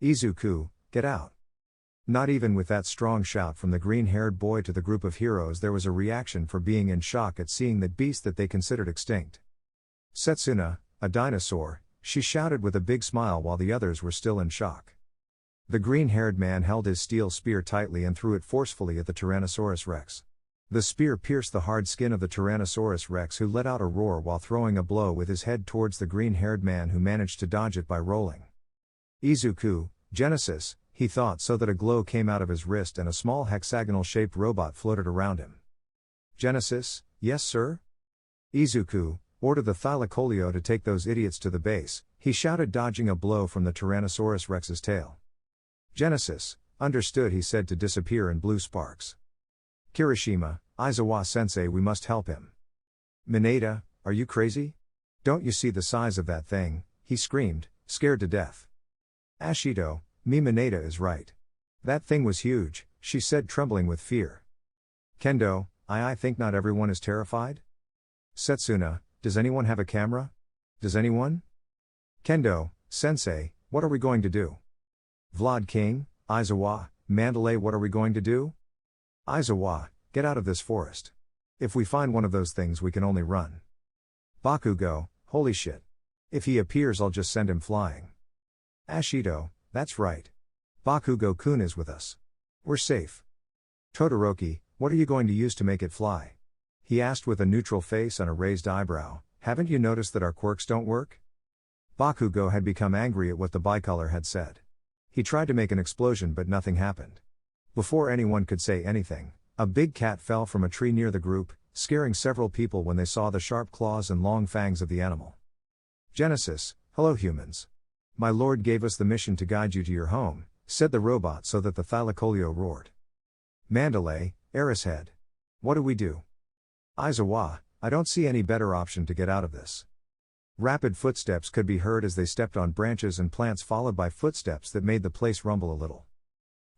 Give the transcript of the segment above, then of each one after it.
Izuku, get out. Not even with that strong shout from the green-haired boy to the group of heroes there was a reaction for being in shock at seeing that beast that they considered extinct. Setsuna, a dinosaur, she shouted with a big smile while the others were still in shock. The green-haired man held his steel spear tightly and threw it forcefully at the Tyrannosaurus Rex. The spear pierced the hard skin of the Tyrannosaurus Rex, who let out a roar while throwing a blow with his head towards the green-haired man, who managed to dodge it by rolling. Izuku, Genesis, he thought, so that a glow came out of his wrist and a small hexagonal-shaped robot floated around him. Genesis, yes sir? Izuku, order the Thylacoleo to take those idiots to the base, he shouted, dodging a blow from the Tyrannosaurus Rex's tail. Genesis, understood, he said, to disappear in blue sparks. Kirishima, Aizawa-sensei, we must help him. Mineta, are you crazy? Don't you see the size of that thing? He screamed, scared to death. Ashito, Mineta is right. That thing was huge, she said, trembling with fear. Kendo, I think not everyone is terrified? Setsuna, does anyone have a camera? Does anyone? Kendo, sensei, what are we going to do? Vlad King, Aizawa, Mandalay, what are we going to do? Aizawa, get out of this forest. If we find one of those things we can only run. Bakugo, holy shit. If he appears I'll just send him flying. Ashito, that's right. Bakugo-kun is with us. We're safe. Todoroki, what are you going to use to make it fly? He asked with a neutral face and a raised eyebrow. Haven't you noticed that our quirks don't work? Bakugo had become angry at what the bicolor had said. He tried to make an explosion but nothing happened. Before anyone could say anything, a big cat fell from a tree near the group, scaring several people when they saw the sharp claws and long fangs of the animal. Genesis, hello humans. My lord gave us the mission to guide you to your home, said the robot, so that the Thylacoleo roared. Mandalay, Erishead. What do we do? Aizawa, I don't see any better option to get out of this. Rapid footsteps could be heard as they stepped on branches and plants, followed by footsteps that made the place rumble a little.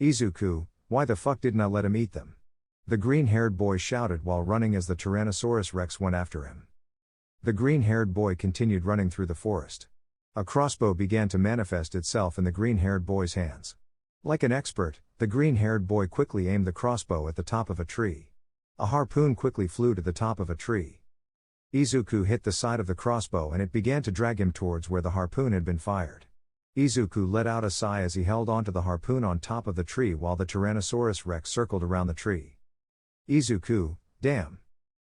Izuku, why the fuck didn't I let him eat them? The green-haired boy shouted while running as the Tyrannosaurus Rex went after him. The green-haired boy continued running through the forest. A crossbow began to manifest itself in the green-haired boy's hands. Like an expert, the green-haired boy quickly aimed the crossbow at the top of a tree. A harpoon quickly flew to the top of a tree. Izuku hit the side of the crossbow and it began to drag him towards where the harpoon had been fired. Izuku let out a sigh as he held onto the harpoon on top of the tree while the Tyrannosaurus Rex circled around the tree. Izuku, damn.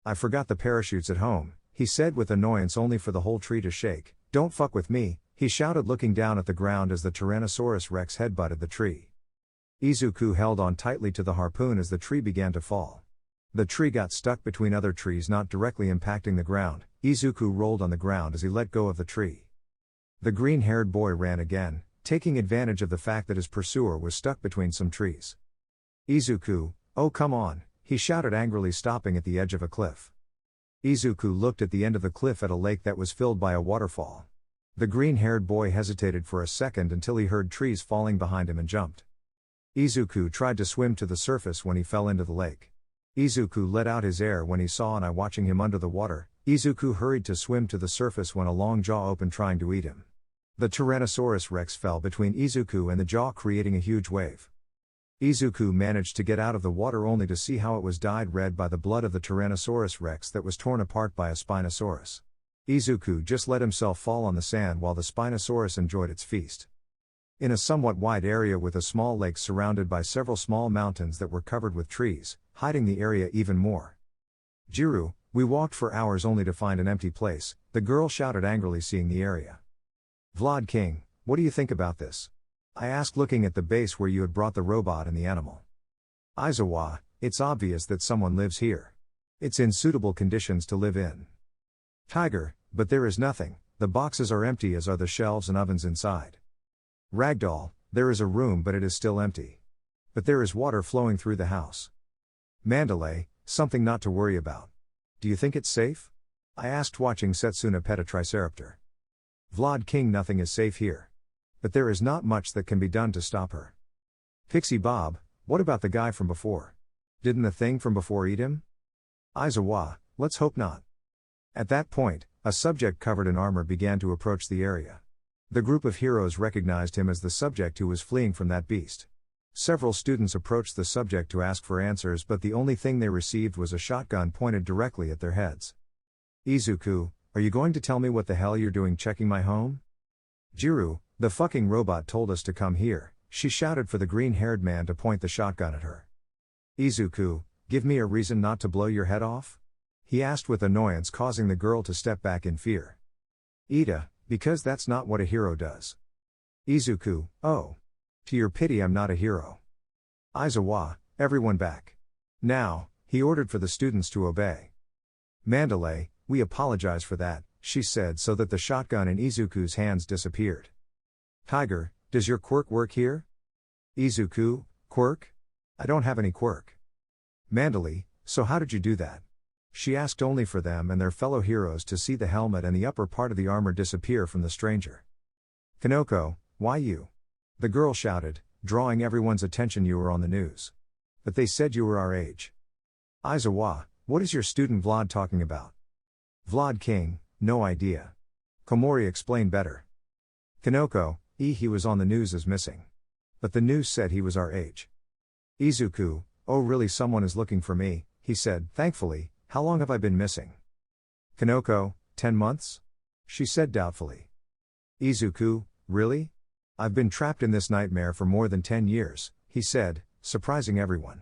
I forgot the parachutes at home, he said with annoyance, only for the whole tree to shake. Don't fuck with me, he shouted, looking down at the ground as the Tyrannosaurus Rex headbutted the tree. Izuku held on tightly to the harpoon as the tree began to fall. The tree got stuck between other trees, not directly impacting the ground. Izuku rolled on the ground as he let go of the tree. The green-haired boy ran again, taking advantage of the fact that his pursuer was stuck between some trees. Izuku, oh come on, he shouted angrily, stopping at the edge of a cliff. Izuku looked at the end of the cliff at a lake that was filled by a waterfall. The green-haired boy hesitated for a second until he heard trees falling behind him and jumped. Izuku tried to swim to the surface when he fell into the lake. Izuku let out his air when he saw an eye watching him under the water. Izuku hurried to swim to the surface when a long jaw opened, trying to eat him. The Tyrannosaurus Rex fell between Izuku and the jaw, creating a huge wave. Izuku managed to get out of the water only to see how it was dyed red by the blood of the Tyrannosaurus Rex that was torn apart by a Spinosaurus. Izuku just let himself fall on the sand while the Spinosaurus enjoyed its feast. In a somewhat wide area with a small lake surrounded by several small mountains that were covered with trees, hiding the area even more. Jiru, we walked for hours only to find an empty place, the girl shouted angrily, seeing the area. Vlad King, what do you think about this? I asked, looking at the base where you had brought the robot and the animal. Aizawa, it's obvious that someone lives here. It's in suitable conditions to live in. Tiger, but there is nothing, the boxes are empty as are the shelves and ovens inside. Ragdoll, there is a room but it is still empty. But there is water flowing through the house. Mandalay, something not to worry about. Do you think it's safe? I asked, watching Setsuna pet a triceraptor. Vlad King, nothing is safe here. But there is not much that can be done to stop her. Pixie Bob, what about the guy from before? Didn't the thing from before eat him? Aizawa, let's hope not. At that point, a subject covered in armor began to approach the area. The group of heroes recognized him as the subject who was fleeing from that beast. Several students approached the subject to ask for answers, but the only thing they received was a shotgun pointed directly at their heads. Izuku, are you going to tell me what the hell you're doing checking my home? Jiru, the fucking robot told us to come here, she shouted for the green-haired man to point the shotgun at her. Izuku, give me a reason not to blow your head off? He asked with annoyance, causing the girl to step back in fear. Ida, because that's not what a hero does. Izuku, oh. To your pity, I'm not a hero. Aizawa, everyone back. Now, he ordered for the students to obey. Mandalay, we apologize for that, she said so that the shotgun in Izuku's hands disappeared. Tiger, does your quirk work here? Izuku, quirk? I don't have any quirk. Mandalay, so how did you do that? She asked, only for them and their fellow heroes to see the helmet and the upper part of the armor disappear from the stranger. Kanoko, why you? The girl shouted, drawing everyone's attention. You were on the news. But they said you were our age. Aizawa, what is your student Vlad talking about? Vlad King, no idea. Komori explained better. Kanoko, he was on the news as missing. But the news said he was our age. Izuku, oh really, someone is looking for me, he said, thankfully. How long have I been missing? Kanoko, 10 months? She said doubtfully. Izuku, really? I've been trapped in this nightmare for more than 10 years, he said, surprising everyone.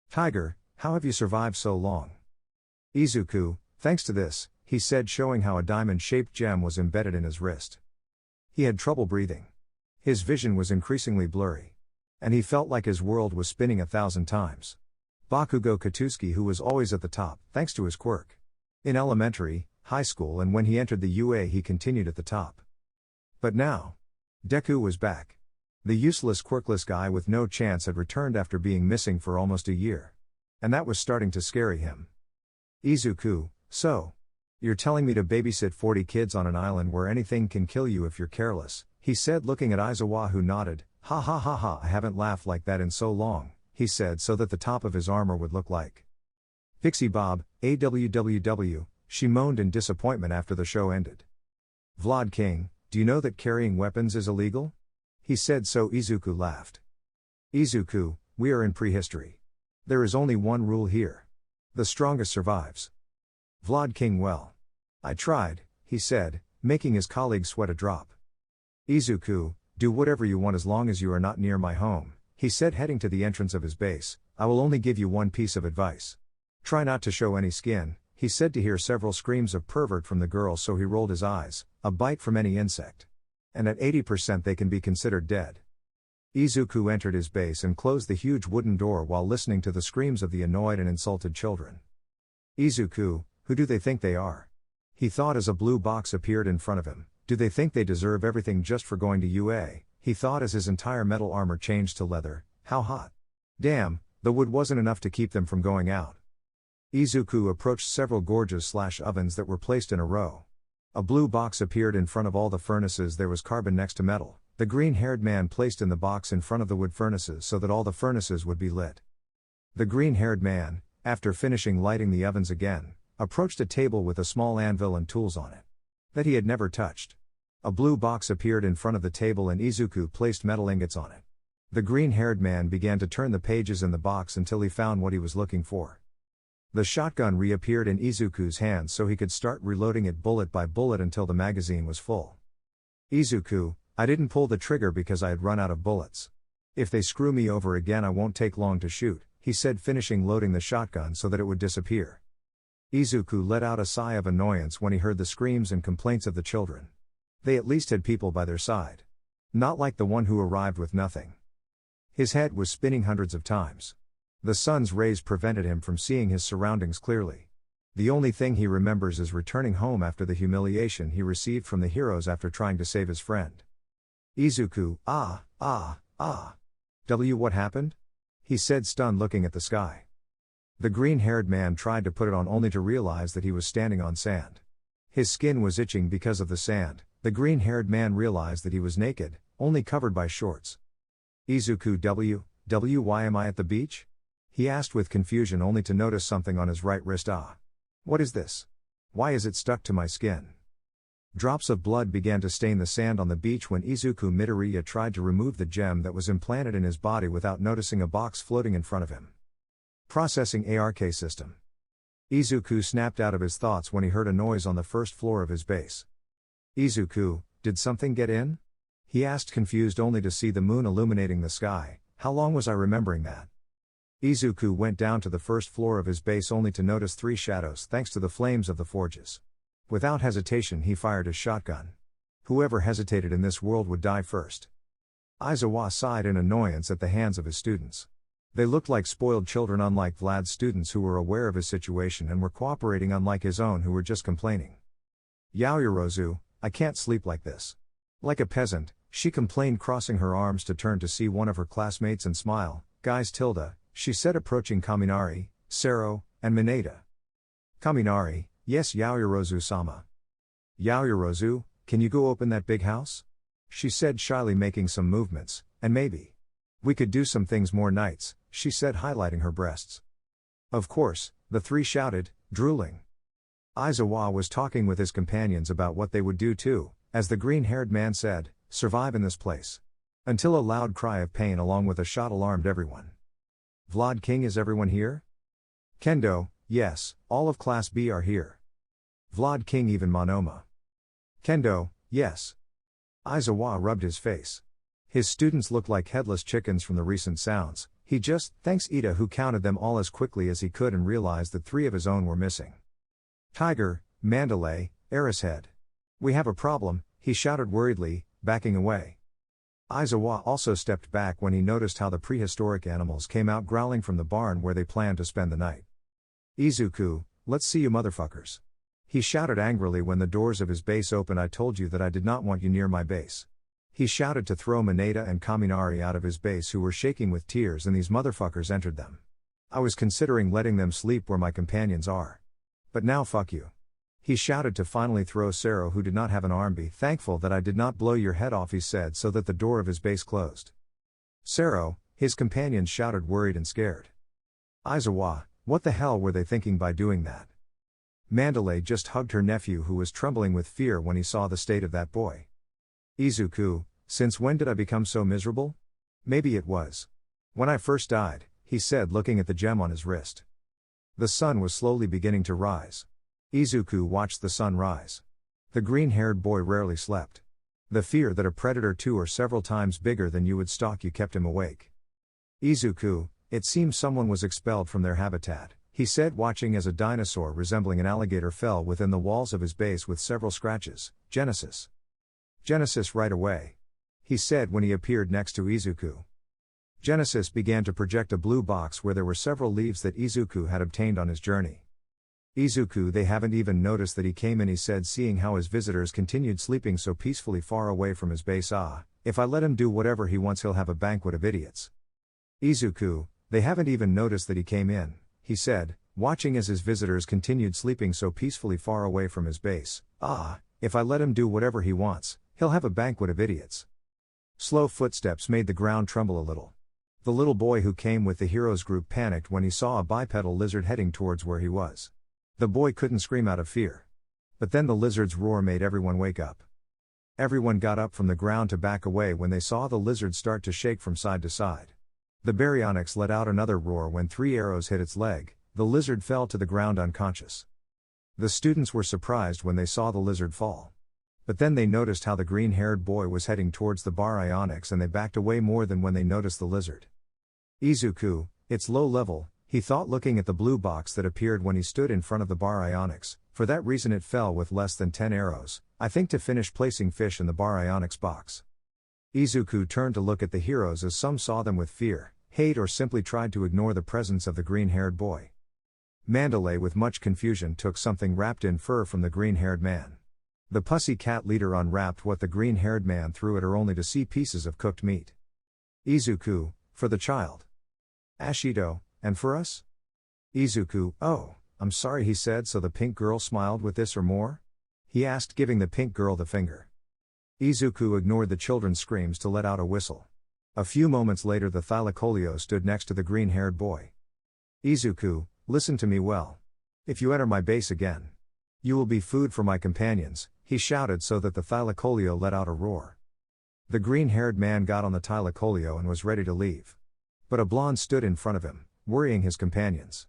Tiger, how have you survived so long? Izuku, thanks to this, he said, showing how a diamond-shaped gem was embedded in his wrist. He had trouble breathing. His vision was increasingly blurry. And he felt like his world was spinning 1,000 times. Bakugo Katsuki, who was always at the top, thanks to his quirk. In elementary, high school and when he entered the UA he continued at the top. But now, Deku was back. The useless quirkless guy with no chance had returned after being missing for almost a year. And that was starting to scare him. Izuku, so? You're telling me to babysit 40 kids on an island where anything can kill you if you're careless, he said, looking at Aizawa, who nodded. Ha ha ha ha, I haven't laughed like that in so long, he said so that the top of his armor would look like Pixie Bob, AWWW, she moaned in disappointment after the show ended. Vlad King, do you know that carrying weapons is illegal? He said so. Izuku laughed. Izuku, we are in prehistory. There is only one rule here. The strongest survives. Vlad King, well. I tried, he said, making his colleague sweat a drop. Izuku, do whatever you want as long as you are not near my home, he said, heading to the entrance of his base. I will only give you one piece of advice. Try not to show any skin, he said, to hear several screams of pervert from the girl, so he rolled his eyes. A bite from any insect. And at 80% they can be considered dead. Izuku entered his base and closed the huge wooden door while listening to the screams of the annoyed and insulted children. Izuku, who do they think they are? He thought as a blue box appeared in front of him. Do they think they deserve everything just for going to UA? He thought as his entire metal armor changed to leather. How hot. Damn, the wood wasn't enough to keep them from going out. Izuku approached several gorges/ovens that were placed in a row. A blue box appeared in front of all the furnaces. There was carbon next to metal. The green-haired man placed in the box in front of the wood furnaces so that all the furnaces would be lit. The green-haired man, after finishing lighting the ovens again, approached a table with a small anvil and tools on it that he had never touched. A blue box appeared in front of the table and Izuku placed metal ingots on it. The green-haired man began to turn the pages in the box until he found what he was looking for. The shotgun reappeared in Izuku's hands so he could start reloading it bullet by bullet until the magazine was full. Izuku, I didn't pull the trigger because I had run out of bullets. If they screw me over again I won't take long to shoot, he said, finishing loading the shotgun so that it would disappear. Izuku let out a sigh of annoyance when he heard the screams and complaints of the children. They at least had people by their side. Not like the one who arrived with nothing. His head was spinning hundreds of times. The sun's rays prevented him from seeing his surroundings clearly. The only thing he remembers is returning home after the humiliation he received from the heroes after trying to save his friend. Izuku, what happened? He said, stunned, looking at the sky. The green-haired man tried to put it on only to realize that he was standing on sand. His skin was itching because of the sand. The green-haired man realized that he was naked, only covered by shorts. Izuku, why am I at the beach? He asked with confusion, only to notice something on his right wrist. What is this? Why is it stuck to my skin? Drops of blood began to stain the sand on the beach when Izuku Midoriya tried to remove the gem that was implanted in his body without noticing a box floating in front of him. Processing ARK system. Izuku snapped out of his thoughts when he heard a noise on the first floor of his base. Izuku, did something get in? He asked, confused only to see the moon illuminating the sky. How long was I remembering that? Izuku went down to the first floor of his base only to notice 3 shadows thanks to the flames of the forges. Without hesitation he fired his shotgun. Whoever hesitated in this world would die first. Aizawa sighed in annoyance at the hands of his students. They looked like spoiled children, unlike Vlad's students who were aware of his situation and were cooperating, unlike his own who were just complaining. Yaoyorozu, I can't sleep like this. Like a peasant, she complained, crossing her arms to turn to see one of her classmates and smile. Guys, Tilda, she said, approaching Kaminari, Sero, and Mineta. Kaminari, yes, Yaoyorozu-sama. Yaoyorozu, can you go open that big house? She said shyly, making some movements, and maybe we could do some things more nights, she said, highlighting her breasts. Of course, the 3 shouted, drooling. Aizawa was talking with his companions about what they would do too, as the green-haired man said, survive in this place. Until a loud cry of pain along with a shot alarmed everyone. Vlad King, is everyone here? Kendo, yes, all of Class B are here. Vlad King, even Monoma. Kendo, yes. Aizawa rubbed his face. His students looked like headless chickens from the recent sounds. He just thanks Ida, who counted them all as quickly as he could and realized that 3 of his own were missing. Tiger, Mandalay, Erishead. We have a problem, he shouted worriedly, backing away. Aizawa also stepped back when he noticed how the prehistoric animals came out growling from the barn where they planned to spend the night. Izuku, let's see you motherfuckers. He shouted angrily when the doors of his base opened. I told you that I did not want you near my base. He shouted to throw Mineta and Kaminari out of his base, who were shaking with tears, and these motherfuckers entered them. I was considering letting them sleep where my companions are. But now fuck you. He shouted to finally throw Sero, who did not have an arm. Be thankful that I did not blow your head off, he said, so that the door of his base closed. Sero, his companions shouted, worried and scared. Aizawa, what the hell were they thinking by doing that? Mandalay just hugged her nephew, who was trembling with fear when he saw the state of that boy. Izuku, since when did I become so miserable? Maybe it was when I first died, he said, looking at the gem on his wrist. The sun was slowly beginning to rise. Izuku watched the sun rise. The green-haired boy rarely slept. The fear that a predator 2 or several times bigger than you would stalk you kept him awake. Izuku, it seems someone was expelled from their habitat, he said, watching as a dinosaur resembling an alligator fell within the walls of his base with several scratches. Genesis. Genesis, right away, he said when he appeared next to Izuku. Genesis began to project a blue box where there were several leaves that Izuku had obtained on his journey. Izuku, they haven't even noticed that he came in, he said, seeing how his visitors continued sleeping so peacefully far away from his base. If I let him do whatever he wants, he'll have a banquet of idiots. Izuku, they haven't even noticed that he came in, he said, watching as his visitors continued sleeping so peacefully far away from his base. If I let him do whatever he wants, he'll have a banquet of idiots. Slow footsteps made the ground tremble a little. The little boy who came with the heroes group panicked when he saw a bipedal lizard heading towards where he was. The boy couldn't scream out of fear. But then the lizard's roar made everyone wake up. Everyone got up from the ground to back away when they saw the lizard start to shake from side to side. The baryonyx let out another roar when 3 arrows hit its leg. The lizard fell to the ground unconscious. The students were surprised when they saw the lizard fall. But then they noticed how the green-haired boy was heading towards the baryonyx, and they backed away more than when they noticed the lizard. Izuku, it's low level, he thought, looking at the blue box that appeared when he stood in front of the baryonyx. For that reason it fell with less than 10 arrows, I think, to finish placing fish in the baryonyx box. Izuku turned to look at the heroes, as some saw them with fear, hate, or simply tried to ignore the presence of the green-haired boy. Mandalay, with much confusion, took something wrapped in fur from the green-haired man. The pussy cat leader unwrapped what the green-haired man threw at her, only to see pieces of cooked meat. Izuku, for the child. Ashido, and for us? Izuku, oh, I'm sorry, he said. So the pink girl smiled with this or more? He asked, giving the pink girl the finger. Izuku ignored the children's screams to let out a whistle. A few moments later the Thylacoleo stood next to the green-haired boy. Izuku, listen to me well. If you enter my base again, you will be food for my companions, he shouted so that the Thylacoleo let out a roar. The green-haired man got on the Thylacoleo and was ready to leave. But a blonde stood in front of him, worrying his companions.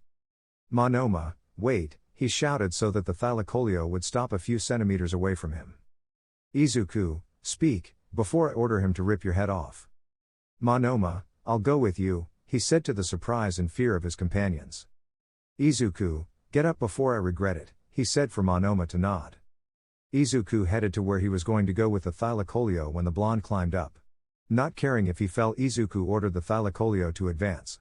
Monoma, wait, he shouted so that the Thylacoleo would stop a few centimeters away from him. Izuku, speak, before I order him to rip your head off. Monoma, I'll go with you, he said to the surprise and fear of his companions. Izuku, get up before I regret it, he said for Monoma to nod. Izuku headed to where he was going to go with the Thylacoleo when the blonde climbed up. Not caring if he fell, Izuku ordered the Thylacoleo to advance.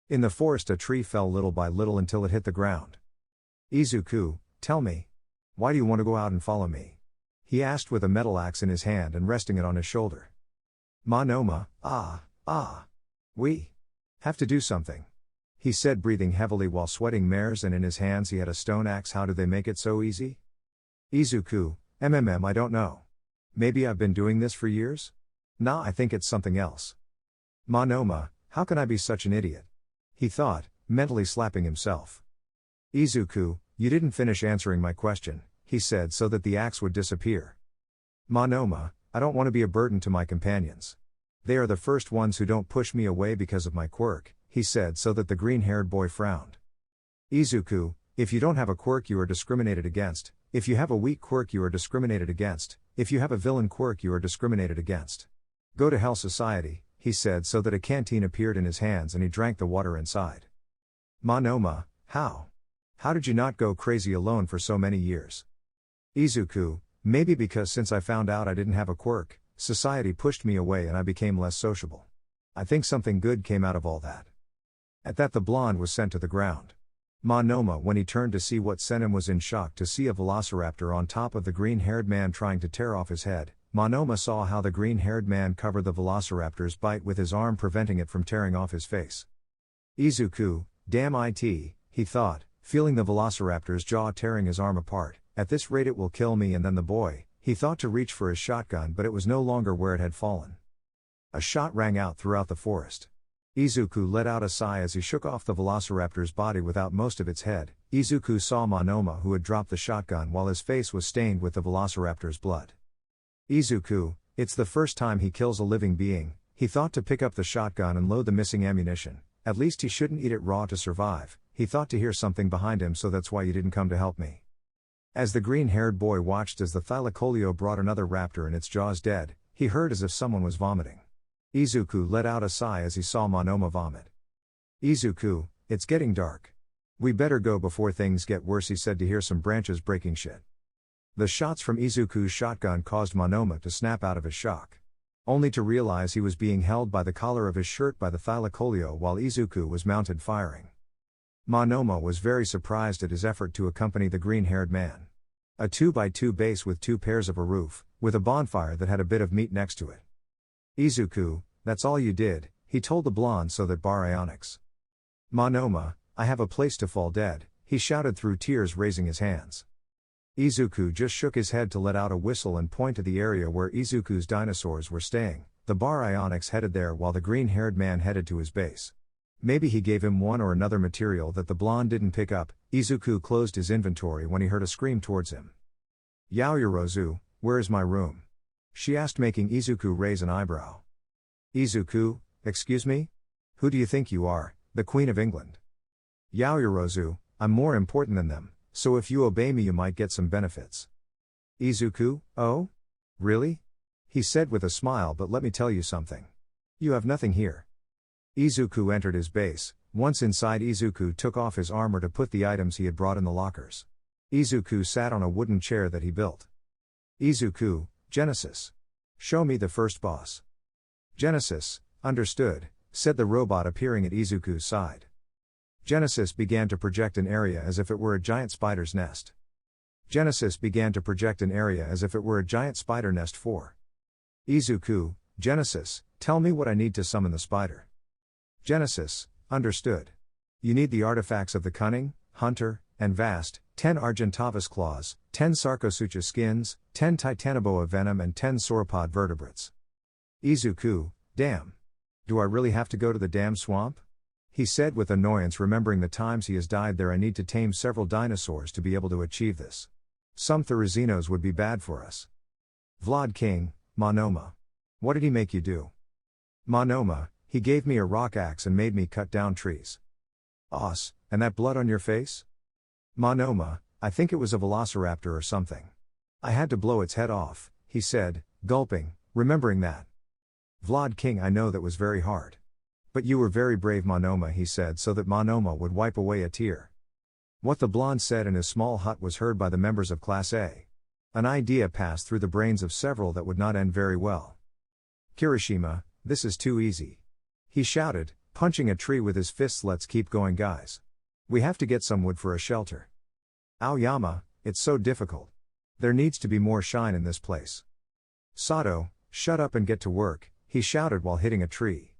In the forest a tree fell little by little until it hit the ground. Izuku, tell me. Why do you want to go out and follow me? He asked with a metal axe in his hand and resting it on his shoulder. Monoma, we have to do something. He said breathing heavily while sweating mares, and in his hands he had a stone axe. How do they make it so easy? Izuku, I don't know. Maybe I've been doing this for years? Nah, I think it's something else. Monoma, how can I be such an idiot? He thought, mentally slapping himself. Izuku, you didn't finish answering my question, he said so that the axe would disappear. Monoma, I don't want to be a burden to my companions. They are the first ones who don't push me away because of my quirk, he said so that the green-haired boy frowned. Izuku, if you don't have a quirk you are discriminated against, if you have a weak quirk you are discriminated against, if you have a villain quirk you are discriminated against. Go to Hell Society, he said so that a canteen appeared in his hands and he drank the water inside. Monoma, how? How did you not go crazy alone for so many years? Izuku, maybe because since I found out I didn't have a quirk, society pushed me away and I became less sociable. I think something good came out of all that. At that the blonde was sent to the ground. Monoma, when he turned to see what sent him, was in shock to see a velociraptor on top of the green-haired man trying to tear off his head. Monoma saw how the green-haired man covered the velociraptor's bite with his arm, preventing it from tearing off his face. Izuku, damn it, he thought, feeling the velociraptor's jaw tearing his arm apart. At this rate it will kill me. And then the boy, he thought to reach for his shotgun, but it was no longer where it had fallen. A shot rang out throughout the forest. Izuku let out a sigh as he shook off the velociraptor's body without most of its head. Izuku saw Monoma, who had dropped the shotgun while his face was stained with the velociraptor's blood. Izuku, it's the first time he kills a living being. He thought to pick up the shotgun and load the missing ammunition. At least he shouldn't eat it raw to survive. He thought to hear something behind him, so that's why you didn't come to help me. As the green-haired boy watched as the Thylacoleo brought another raptor and its jaws dead, he heard as if someone was vomiting. Izuku let out a sigh as he saw Monoma vomit. Izuku, it's getting dark. We better go before things get worse, he said to hear some branches breaking shit. The shots from Izuku's shotgun caused Monoma to snap out of his shock. Only to realize he was being held by the collar of his shirt by the Thylacoleo while Izuku was mounted firing. Monoma was very surprised at his effort to accompany the green-haired man. A 2x2 base with 2 pairs of a roof, with a bonfire that had a bit of meat next to it. Izuku, that's all you did, he told the blonde so that Baryonyx. Monoma, I have a place to fall dead, he shouted through tears, raising his hands. Izuku just shook his head to let out a whistle and point to the area where Izuku's dinosaurs were staying. The Baryonyx headed there while the green-haired man headed to his base. Maybe he gave him one or another material that the blonde didn't pick up. Izuku closed his inventory when he heard a scream towards him. Yaoyorozu, where is my room? She asked, making Izuku raise an eyebrow. Izuku, excuse me? Who do you think you are, the Queen of England? Yaoyorozu, I'm more important than them, so if you obey me you might get some benefits. Izuku, oh? Really? He said with a smile, but let me tell you something. You have nothing here. Izuku entered his base. Once inside, Izuku took off his armor to put the items he had brought in the lockers. Izuku sat on a wooden chair that he built. Izuku, Genesis. Show me the first boss. Genesis, understood, said the robot, appearing at Izuku's side. Genesis began to project an area as if it were a giant spider's nest. Genesis began to project an area as if it were a giant spider nest for Izuku. Genesis, tell me what I need to summon the spider. Genesis, understood. You need the artifacts of the Cunning, Hunter, and Vast, 10 Argentavis claws, 10 Sarcosucha skins, 10 Titanoboa venom and 10 sauropod vertebrates. Izuku, damn. Do I really have to go to the damn swamp? He said with annoyance, remembering the times he has died there. I need to tame several dinosaurs to be able to achieve this. Some Therizinos would be bad for us. Vlad King, Monoma. What did he make you do? Monoma, he gave me a rock axe and made me cut down trees. Os, and that blood on your face? Monoma, I think it was a velociraptor or something. I had to blow its head off, he said, gulping, remembering that. Vlad King, I know that was very hard. But you were very brave, Monoma, he said, so that Monoma would wipe away a tear. What the blonde said in his small hut was heard by the members of Class A. An idea passed through the brains of several that would not end very well. Kirishima, this is too easy. He shouted, punching a tree with his fists. Let's keep going, guys. We have to get some wood for a shelter. Aoyama, it's so difficult. There needs to be more shine in this place. Sato, shut up and get to work, he shouted while hitting a tree.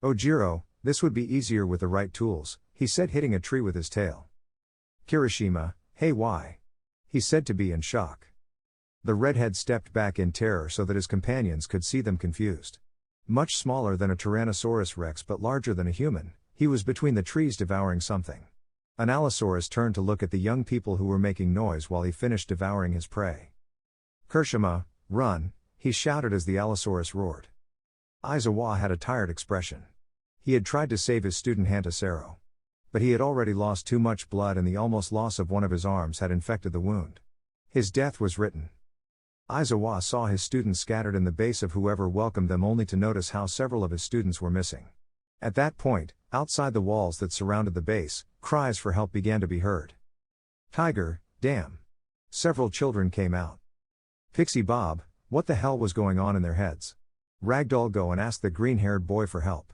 Ojiro, this would be easier with the right tools, he said, hitting a tree with his tail. Kirishima, hey, why? He said, to be in shock. The redhead stepped back in terror so that his companions could see them confused. Much smaller than a Tyrannosaurus rex but larger than a human, he was between the trees devouring something. An Allosaurus turned to look at the young people who were making noise while he finished devouring his prey. Kirishima, run, he shouted as the Allosaurus roared. Aizawa had a tired expression. He had tried to save his student Hantasero. But he had already lost too much blood and the almost loss of one of his arms had infected the wound. His death was written. Aizawa saw his students scattered in the base of whoever welcomed them, only to notice how several of his students were missing. At that point, outside the walls that surrounded the base, cries for help began to be heard. Tiger, damn. Several children came out. Pixie Bob, what the hell was going on in their heads? Ragdoll, go and ask the green-haired boy for help.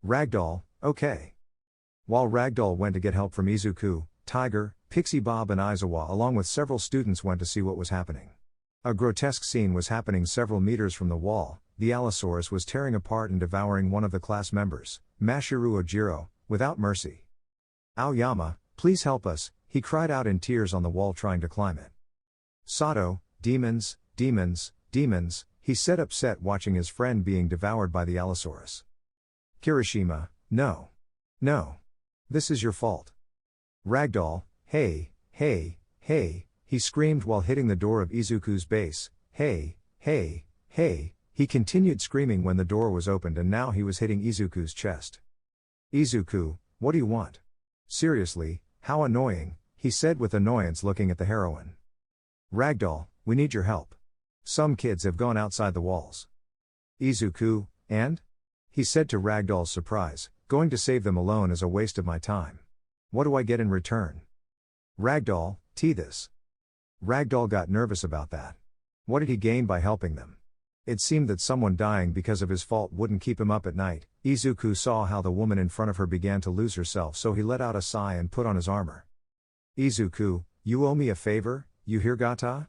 Ragdoll, okay. While Ragdoll went to get help from Izuku, Tiger, Pixie Bob and Aizawa along with several students went to see what was happening. A grotesque scene was happening several meters from the wall. The Allosaurus was tearing apart and devouring one of the class members, Mashiru Ojiro, without mercy. Aoyama, please help us, he cried out in tears on the wall trying to climb it. Sato, demons, demons, demons, he said, upset watching his friend being devoured by the Allosaurus. Kirishima, no. No. This is your fault. Ragdoll, hey, hey, hey, he screamed while hitting the door of Izuku's base. Hey, hey, hey, he continued screaming when the door was opened and now he was hitting Izuku's chest. Izuku, what do you want? Seriously, how annoying, he said with annoyance looking at the heroine. Ragdoll, we need your help. Some kids have gone outside the walls. Izuku, and? He said to Ragdoll's surprise, going to save them alone is a waste of my time. What do I get in return? Ragdoll, this. Ragdoll got nervous about that. What did he gain by helping them? It seemed that someone dying because of his fault wouldn't keep him up at night. Izuku saw how the woman in front of her began to lose herself, so he let out a sigh and put on his armor. Izuku, you owe me a favor, you hear, Gata?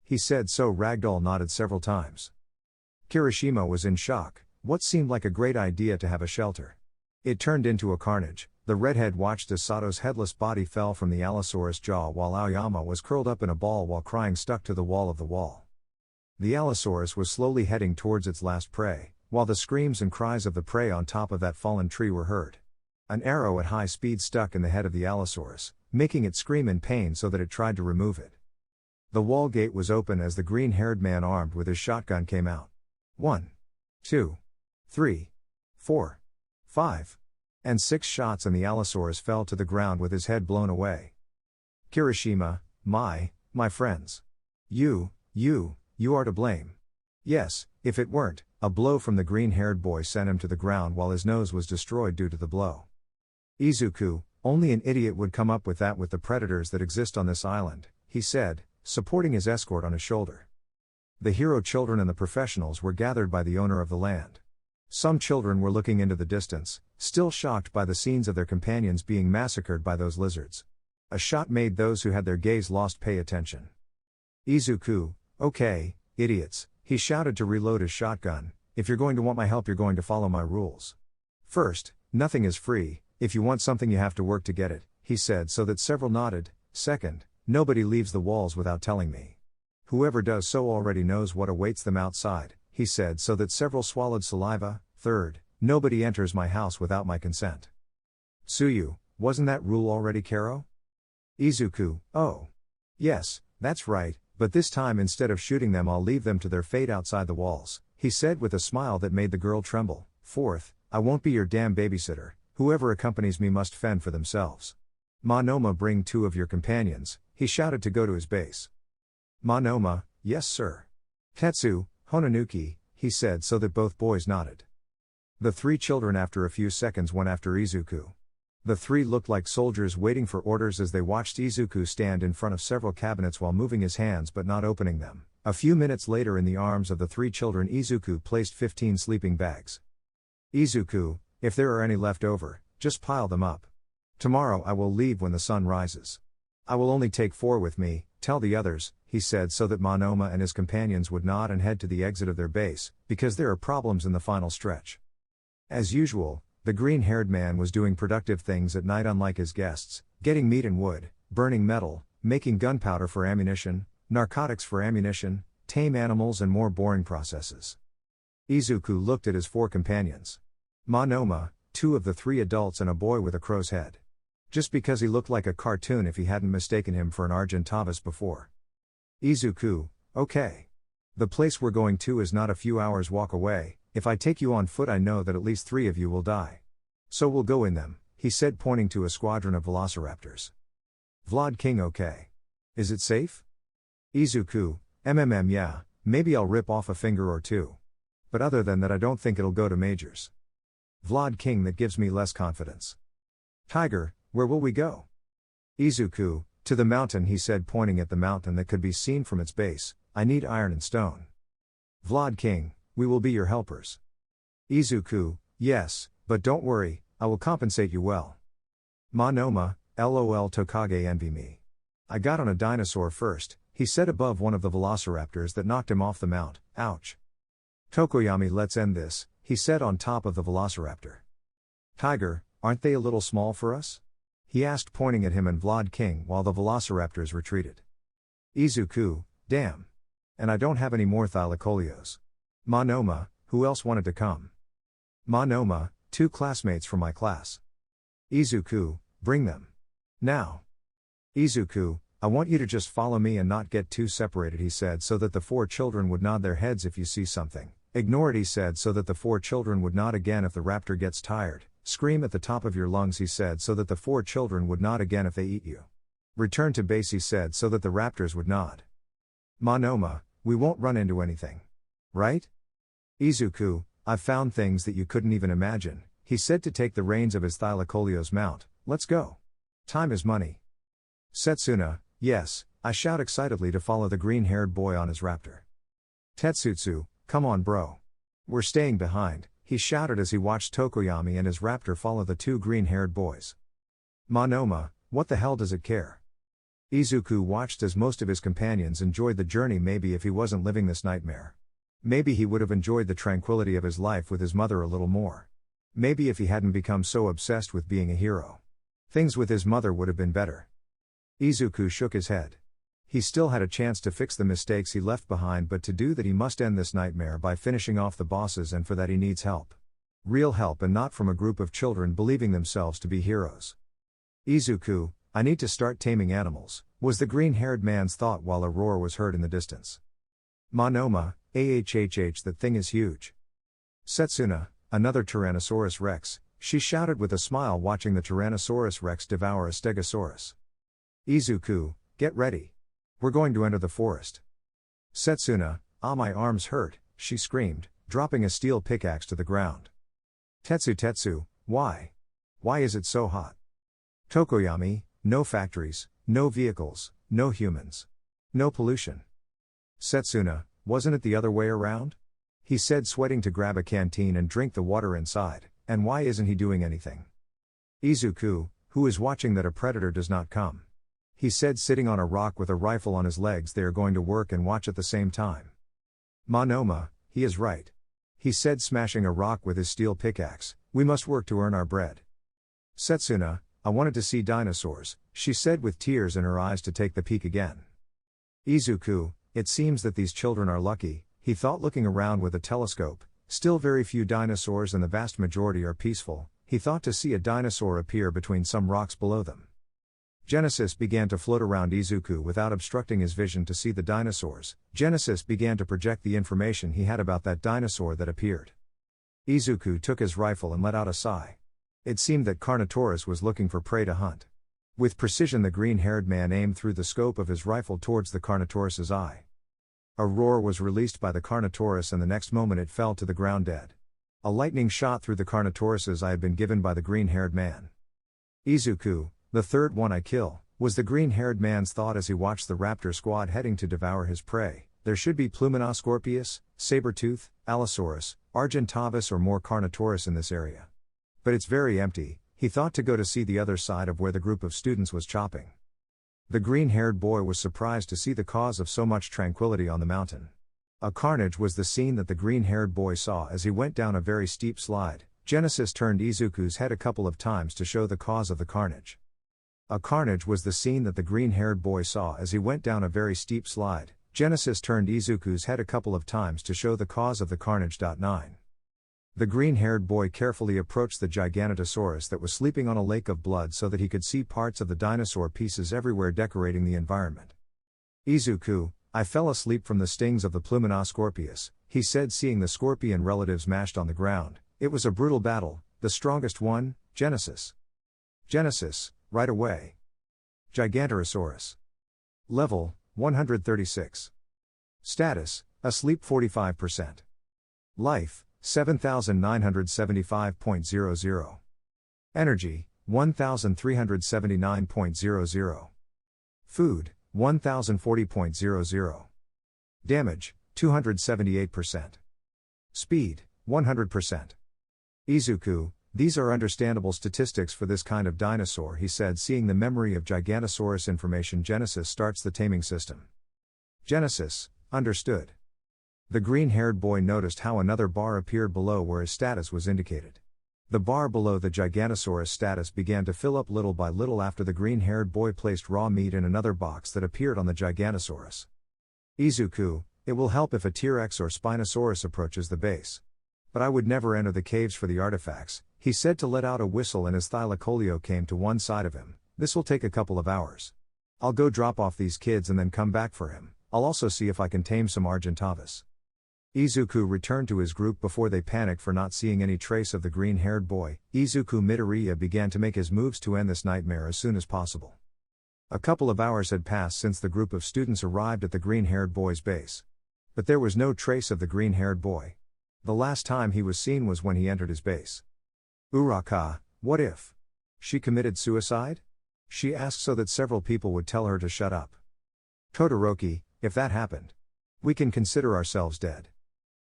He said, so Ragdoll nodded several times. Kirishima was in shock. What seemed like a great idea to have a shelter. It turned into a carnage. The redhead watched as Sato's headless body fell from the Allosaurus jaw while Aoyama was curled up in a ball while crying stuck to the wall of the wall. The Allosaurus was slowly heading towards its last prey, while the screams and cries of the prey on top of that fallen tree were heard. An arrow at high speed stuck in the head of the Allosaurus, making it scream in pain so that it tried to remove it. The wall gate was open as the green-haired man armed with his shotgun came out. 1, 2, 3, 4, 5, and 6 shots and the Allosaurus fell to the ground with his head blown away. Kirishima, my friends. You are to blame. Yes, if it weren't, a blow from the green-haired boy sent him to the ground while his nose was destroyed due to the blow. Izuku, only an idiot would come up with that with the predators that exist on this island, he said, supporting his escort on his shoulder. The hero children and the professionals were gathered by the owner of the land. Some children were looking into the distance, still shocked by the scenes of their companions being massacred by those lizards. A shot made those who had their gaze lost pay attention. Izuku, okay, idiots, he shouted to reload his shotgun, if you're going to want my help you're going to follow my rules. First, nothing is free, if you want something you have to work to get it, he said so that several nodded. Second, nobody leaves the walls without telling me. Whoever does so already knows what awaits them outside, he said so that several swallowed saliva. Third, nobody enters my house without my consent. Tsuyu, wasn't that rule already, Karo? Izuku, oh. Yes, That's right, but this time instead of shooting them I'll leave them to their fate outside the walls, he said with a smile that made the girl tremble. Fourth, I won't be your damn babysitter, whoever accompanies me must fend for themselves. Monoma, bring 2 of your companions, he shouted to go to his base. Monoma, yes sir. Tetsu, Hononuki, he said so that both boys nodded. The 3 children after a few seconds went after Izuku. The 3 looked like soldiers waiting for orders as they watched Izuku stand in front of several cabinets while moving his hands but not opening them. A few minutes later, in the arms of the 3 children, Izuku placed 15 sleeping bags. Izuku, if there are any left over, just pile them up. Tomorrow I will leave when the sun rises. I will only take 4 with me, tell the others, he said so that Monoma and his companions would nod and head to the exit of their base, because there are problems in the final stretch. As usual, the green-haired man was doing productive things at night unlike his guests, getting meat and wood, burning metal, making gunpowder for ammunition, narcotics for ammunition, tame animals and more boring processes. Izuku looked at his 4 companions. Monoma, 2 of the 3 adults and a boy with a crow's head. Just because he looked like a cartoon if he hadn't mistaken him for an Argentavis before. Izuku, okay. The place we're going to is not a few hours walk away. If I take you on foot I know that at least 3 of you will die. So we'll go in them, he said pointing to a squadron of velociraptors. Vlad King, okay. Is it safe? Izuku, yeah, maybe I'll rip off a finger or 2. But other than that I don't think it'll go to majors. Vlad King, that gives me less confidence. Tiger, where will we go? Izuku, to the mountain, he said pointing at the mountain that could be seen from its base. I need iron and stone. Vlad King, we will be your helpers. Izuku, yes, but don't worry, I will compensate you well. Monoma, lol, Tokage envy me. I got on a dinosaur first, he said above one of the velociraptors that knocked him off the mount. Ouch. Tokoyami, let's end this, he said on top of the velociraptor. Tiger, aren't they a little small for us? He asked pointing at him and Vlad King while the velociraptors retreated. Izuku, damn. And I don't have any more thylacoleos. Monoma, who else wanted to come? Monoma, 2 classmates from my class. Izuku, bring them. Now. Izuku, I want you to just follow me and not get too separated, he said so that the 4 children would nod their heads if you see something. Ignore it, he said so that the 4 children would nod again if the raptor gets tired. Scream at the top of your lungs, he said so that the 4 children would nod again if they eat you. Return to base, he said so that the raptors would nod. Monoma, we won't run into anything. Right? Izuku, I've found things that you couldn't even imagine, he said to take the reins of his thylacoleos mount. Let's go. Time is money. Setsuna, yes, I shout excitedly to follow the green-haired boy on his raptor. Tetsutsu, come on bro. We're staying behind, he shouted as he watched Tokoyami and his raptor follow the 2 green-haired boys. Monoma, what the hell does it care? Izuku watched as most of his companions enjoyed the journey. Maybe if he wasn't living this nightmare. Maybe he would have enjoyed the tranquility of his life with his mother a little more. Maybe if he hadn't become so obsessed with being a hero. Things with his mother would have been better. Izuku shook his head. He still had a chance to fix the mistakes he left behind, but to do that he must end this nightmare by finishing off the bosses, and for that he needs help. Real help, and not from a group of children believing themselves to be heroes. Izuku, I need to start taming animals, was the green-haired man's thought while a roar was heard in the distance. Monoma, that thing is huge. Setsuna, another Tyrannosaurus Rex, she shouted with a smile watching the Tyrannosaurus Rex devour a Stegosaurus. Izuku, get ready. We're going to enter the forest. Setsuna, my arms hurt, she screamed, dropping a steel pickaxe to the ground. Tetsu, why? Why is it so hot? Tokoyami, no factories, no vehicles, no humans. No pollution. Setsuna, wasn't it the other way around? He said, sweating to grab a canteen and drink the water inside. And why isn't he doing anything? Izuku, who is watching that a predator does not come. He said, sitting on a rock with a rifle on his legs. They are going to work and watch at the same time. Monoma, he is right. He said, smashing a rock with his steel pickaxe. We must work to earn our bread. Setsuna, I wanted to see dinosaurs, she said with tears in her eyes to take the peek again. Izuku, it seems that these children are lucky, he thought looking around with a telescope. Still very few dinosaurs and the vast majority are peaceful. He thought to see a dinosaur appear between some rocks below them. Genesis began to float around Izuku without obstructing his vision to see the dinosaurs. Genesis began to project the information he had about that dinosaur that appeared. Izuku took his rifle and let out a sigh. It seemed that Carnotaurus was looking for prey to hunt. With precision, the green-haired man aimed through the scope of his rifle towards the Carnotaurus's eye. A roar was released by the Carnotaurus, and the next moment it fell to the ground dead. A lightning shot through the Carnotaurus's eye had been given by the green-haired man. Izuku, the third one I kill, was the green-haired man's thought as he watched the raptor squad heading to devour his prey. There should be Pluminoscorpius, Sabertooth, Allosaurus, Argentavis or more Carnotaurus in this area. But it's very empty. He thought to go to see the other side of where the group of students was chopping. The green-haired boy was surprised to see the cause of so much tranquility on the mountain. A carnage was the scene that the green-haired boy saw as he went down a very steep slide. Genesis turned Izuku's head a couple of times to show the cause of the carnage. A carnage was the scene that the green-haired boy saw as he went down a very steep slide. Genesis turned Izuku's head a couple of times to show the cause of the carnage. 9. The green-haired boy carefully approached the Giganotosaurus that was sleeping on a lake of blood so that he could see parts of the dinosaur pieces everywhere decorating the environment. Izuku, I fell asleep from the stings of the Pluminoscorpius, he said, seeing the scorpion relatives mashed on the ground. It was a brutal battle, the strongest one, Genesis. Genesis, right away. Gigantorosaurus. Level, 136. Status, asleep 45%. Life, 7975.00. Energy, 1379.00. Food, 1040.00. Damage, 278%. Speed, 100%. Izuku, these are understandable statistics for this kind of dinosaur, he said, seeing the memory of Gigantosaurus information. Genesis starts the taming system. Genesis, understood. The green-haired boy noticed how another bar appeared below where his status was indicated. The bar below the Gigantosaurus status began to fill up little by little after the green-haired boy placed raw meat in another box that appeared on the Gigantosaurus. Izuku, it will help if a T-Rex or Spinosaurus approaches the base. But I would never enter the caves for the artifacts, he said to let out a whistle, and his thylacoleo came to one side of him. This will take a couple of hours. I'll go drop off these kids and then come back for him. I'll also see if I can tame some Argentavis. Izuku returned to his group before they panicked for not seeing any trace of the green-haired boy. Izuku Midoriya began to make his moves to end this nightmare as soon as possible. A couple of hours had passed since the group of students arrived at the green-haired boy's base. But there was no trace of the green-haired boy. The last time he was seen was when he entered his base. Uraka, what if she committed suicide? She asked so that several people would tell her to shut up. Todoroki, if that happened, we can consider ourselves dead.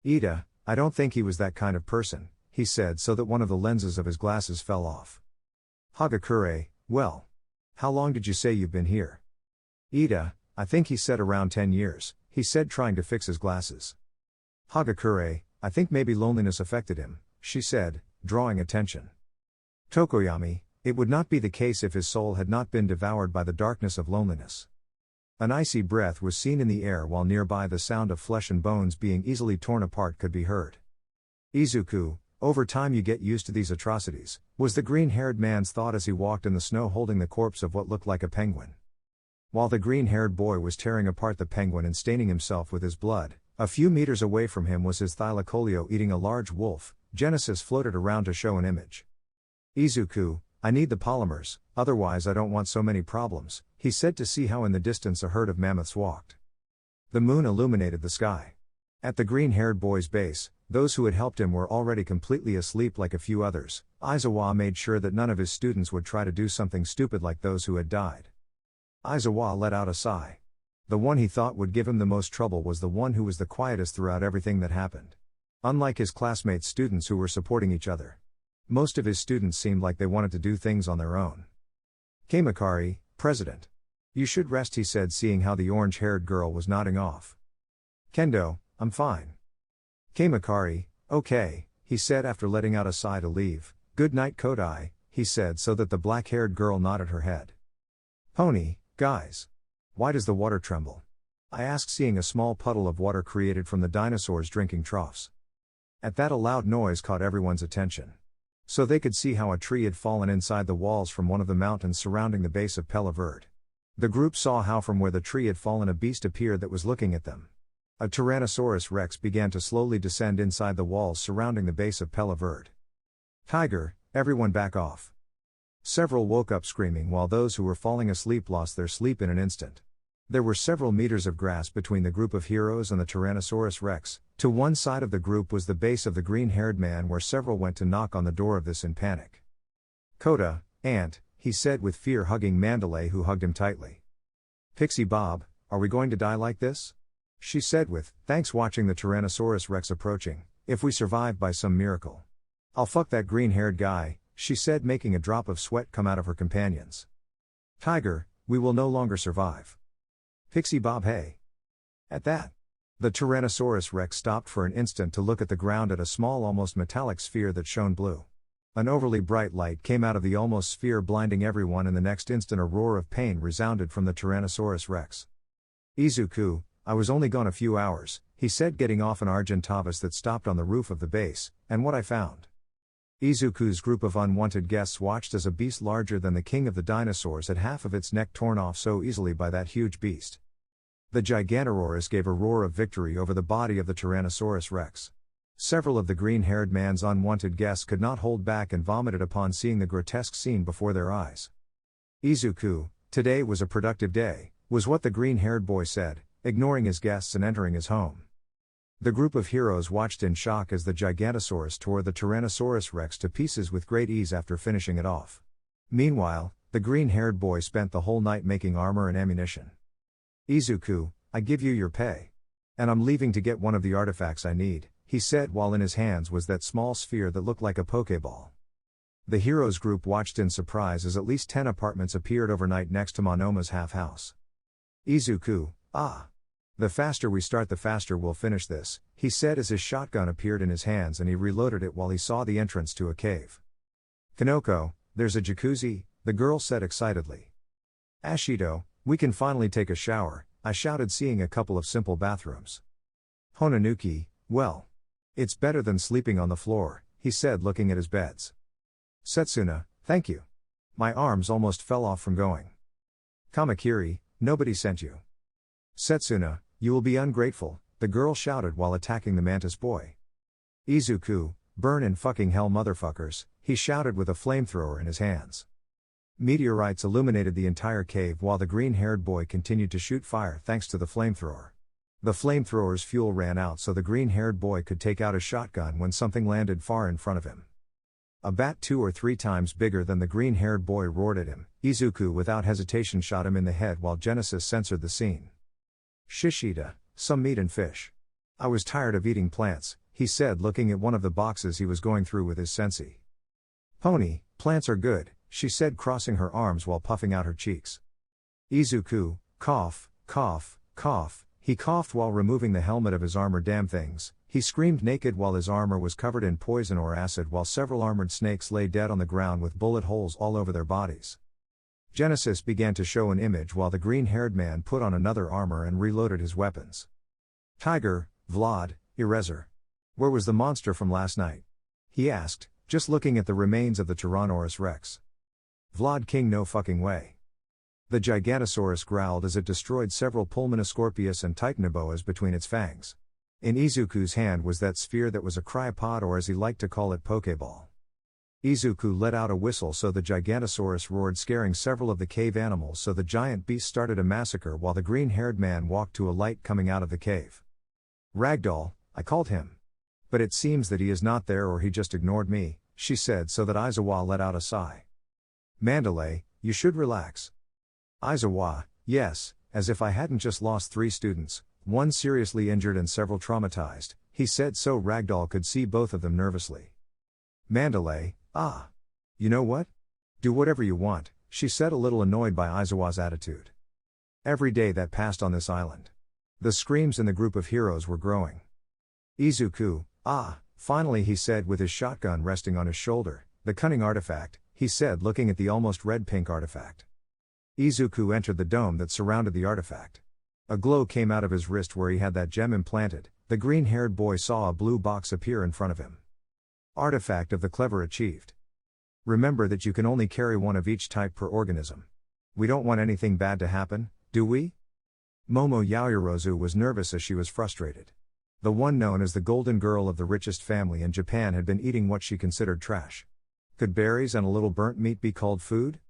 Ida, I don't think he was that kind of person, he said so that one of the lenses of his glasses fell off. Hagakure, well, how long did you say you've been here? Ida, I think he said around 10 years, he said, trying to fix his glasses. Hagakure, I think maybe loneliness affected him, she said, drawing attention. Tokoyami, it would not be the case if his soul had not been devoured by the darkness of loneliness. An icy breath was seen in the air while nearby the sound of flesh and bones being easily torn apart could be heard. Izuku, over time you get used to these atrocities, was the green-haired man's thought as he walked in the snow holding the corpse of what looked like a penguin. While the green-haired boy was tearing apart the penguin and staining himself with his blood, a few meters away from him was his thylacoleo eating a large wolf. Genesis floated around to show an image. Izuku, I need the polymers, otherwise I don't want so many problems, he said to see how in the distance a herd of mammoths walked. The moon illuminated the sky. At the green-haired boy's base, those who had helped him were already completely asleep like a few others. Aizawa made sure that none of his students would try to do something stupid like those who had died. Aizawa let out a sigh. The one he thought would give him the most trouble was the one who was the quietest throughout everything that happened. Unlike his classmates, students who were supporting each other. Most of his students seemed like they wanted to do things on their own. Kamakari, President. You should rest, he said, seeing how the orange-haired girl was nodding off. Kendo, I'm fine. Kamakari, okay, he said after letting out a sigh to leave. Good night, Kodai, he said so that the black-haired girl nodded her head. Pony, guys. Why does the water tremble? I asked, seeing a small puddle of water created from the dinosaurs' drinking troughs. At that, a loud noise caught everyone's attention. so they could see how a tree had fallen inside the walls from one of the mountains surrounding the base of Pella Verde. The group saw how from where the tree had fallen a beast appeared that was looking at them. A Tyrannosaurus Rex began to slowly descend inside the walls surrounding the base of Pella Verde. Tiger, everyone back off. Several woke up screaming while those who were falling asleep lost their sleep in an instant. There were several meters of grass between the group of heroes and the Tyrannosaurus Rex. To one side of the group was the base of the green-haired man where several went to knock on the door of this in panic. Coda, Aunt, he said with fear hugging Mandalay who hugged him tightly. Pixie Bob, are we going to die like this? She said with, thanks watching the Tyrannosaurus Rex approaching, if we survive by some miracle. I'll fuck that green-haired guy, she said making a drop of sweat come out of her companions. Tiger, we will no longer survive. Pixie Bob hey. At that, the Tyrannosaurus Rex stopped for an instant to look at the ground at a small almost metallic sphere that shone blue. An overly bright light came out of the almost sphere blinding everyone and the next instant a roar of pain resounded from the Tyrannosaurus Rex. Izuku, I was only gone a few hours, he said getting off an Argentavis that stopped on the roof of the base, and what I found. Izuku's group of unwanted guests watched as a beast larger than the king of the dinosaurs had half of its neck torn off so easily by that huge beast. The Gigantorosaurus gave a roar of victory over the body of the Tyrannosaurus Rex. Several of the green-haired man's unwanted guests could not hold back and vomited upon seeing the grotesque scene before their eyes. Izuku, today was a productive day, was what the green-haired boy said, ignoring his guests and entering his home. The group of heroes watched in shock as the Gigantosaurus tore the Tyrannosaurus Rex to pieces with great ease after finishing it off. Meanwhile, the green-haired boy spent the whole night making armor and ammunition. Izuku, I give you your pay. And I'm leaving to get one of the artifacts I need, he said while in his hands was that small sphere that looked like a Pokeball. The heroes group watched in surprise as at least 10 apartments appeared overnight next to Monoma's half-house. Izuku, ah. The faster we start the faster we'll finish this, he said as his shotgun appeared in his hands and he reloaded it while he saw the entrance to a cave. Kanoko, there's a jacuzzi, the girl said excitedly. Ashido, we can finally take a shower, I shouted seeing a couple of simple bathrooms. Honanuki, well. It's better than sleeping on the floor, he said looking at his beds. Setsuna, thank you. My arms almost fell off from going. Kamakiri, nobody sent you. Setsuna, you will be ungrateful, the girl shouted while attacking the mantis boy. Izuku, burn in fucking hell motherfuckers, he shouted with a flamethrower in his hands. Meteorites illuminated the entire cave while the green-haired boy continued to shoot fire thanks to the flamethrower. The flamethrower's fuel ran out so the green-haired boy could take out a shotgun when something landed far in front of him. A bat 2 or 3 times bigger than the green-haired boy roared at him. Izuku without hesitation shot him in the head while Genesis censored the scene. Shishida, some meat and fish. I was tired of eating plants, he said looking at one of the boxes he was going through with his sensei. Pony, plants are good, she said crossing her arms while puffing out her cheeks. Izuku, cough, cough, cough, he coughed while removing the helmet of his armor. Damn things, he screamed naked while his armor was covered in poison or acid while several armored snakes lay dead on the ground with bullet holes all over their bodies. Genesis began to show an image while the green-haired man put on another armor and reloaded his weapons. Tiger, Vlad, Eraser. Where was the monster from last night? He asked, just looking at the remains of the Tyrannosaurus Rex. Vlad King no fucking way. The Gigantosaurus growled as it destroyed several Pulmonoscorpius and Titanoboas between its fangs. In Izuku's hand was that sphere that was a cryopod or as he liked to call it Pokeball. Izuku let out a whistle so the Gigantosaurus roared scaring several of the cave animals so the giant beast started a massacre while the green-haired man walked to a light coming out of the cave. Ragdoll, I called him. But it seems that he is not there or he just ignored me, she said so that Aizawa let out a sigh. Mandalay, you should relax. Aizawa, yes, as if I hadn't just lost 3 students, 1 seriously injured and several traumatized, he said so Ragdoll could see both of them nervously. Mandalay, ah. You know what? Do whatever you want, she said a little annoyed by Aizawa's attitude. Every day that passed on this island. The screams in the group of heroes were growing. Izuku, ah, finally he said with his shotgun resting on his shoulder, the cunning artifact, he said looking at the almost red-pink artifact. Izuku entered the dome that surrounded the artifact. A glow came out of his wrist where he had that gem implanted. The green-haired boy saw a blue box appear in front of him. Artifact of the clever achieved. Remember that you can only carry one of each type per organism. We don't want anything bad to happen, do we? Momo Yaoyorozu was nervous as she was frustrated. The one known as the golden girl of the richest family in Japan had been eating what she considered trash. Could berries and a little burnt meat be called food?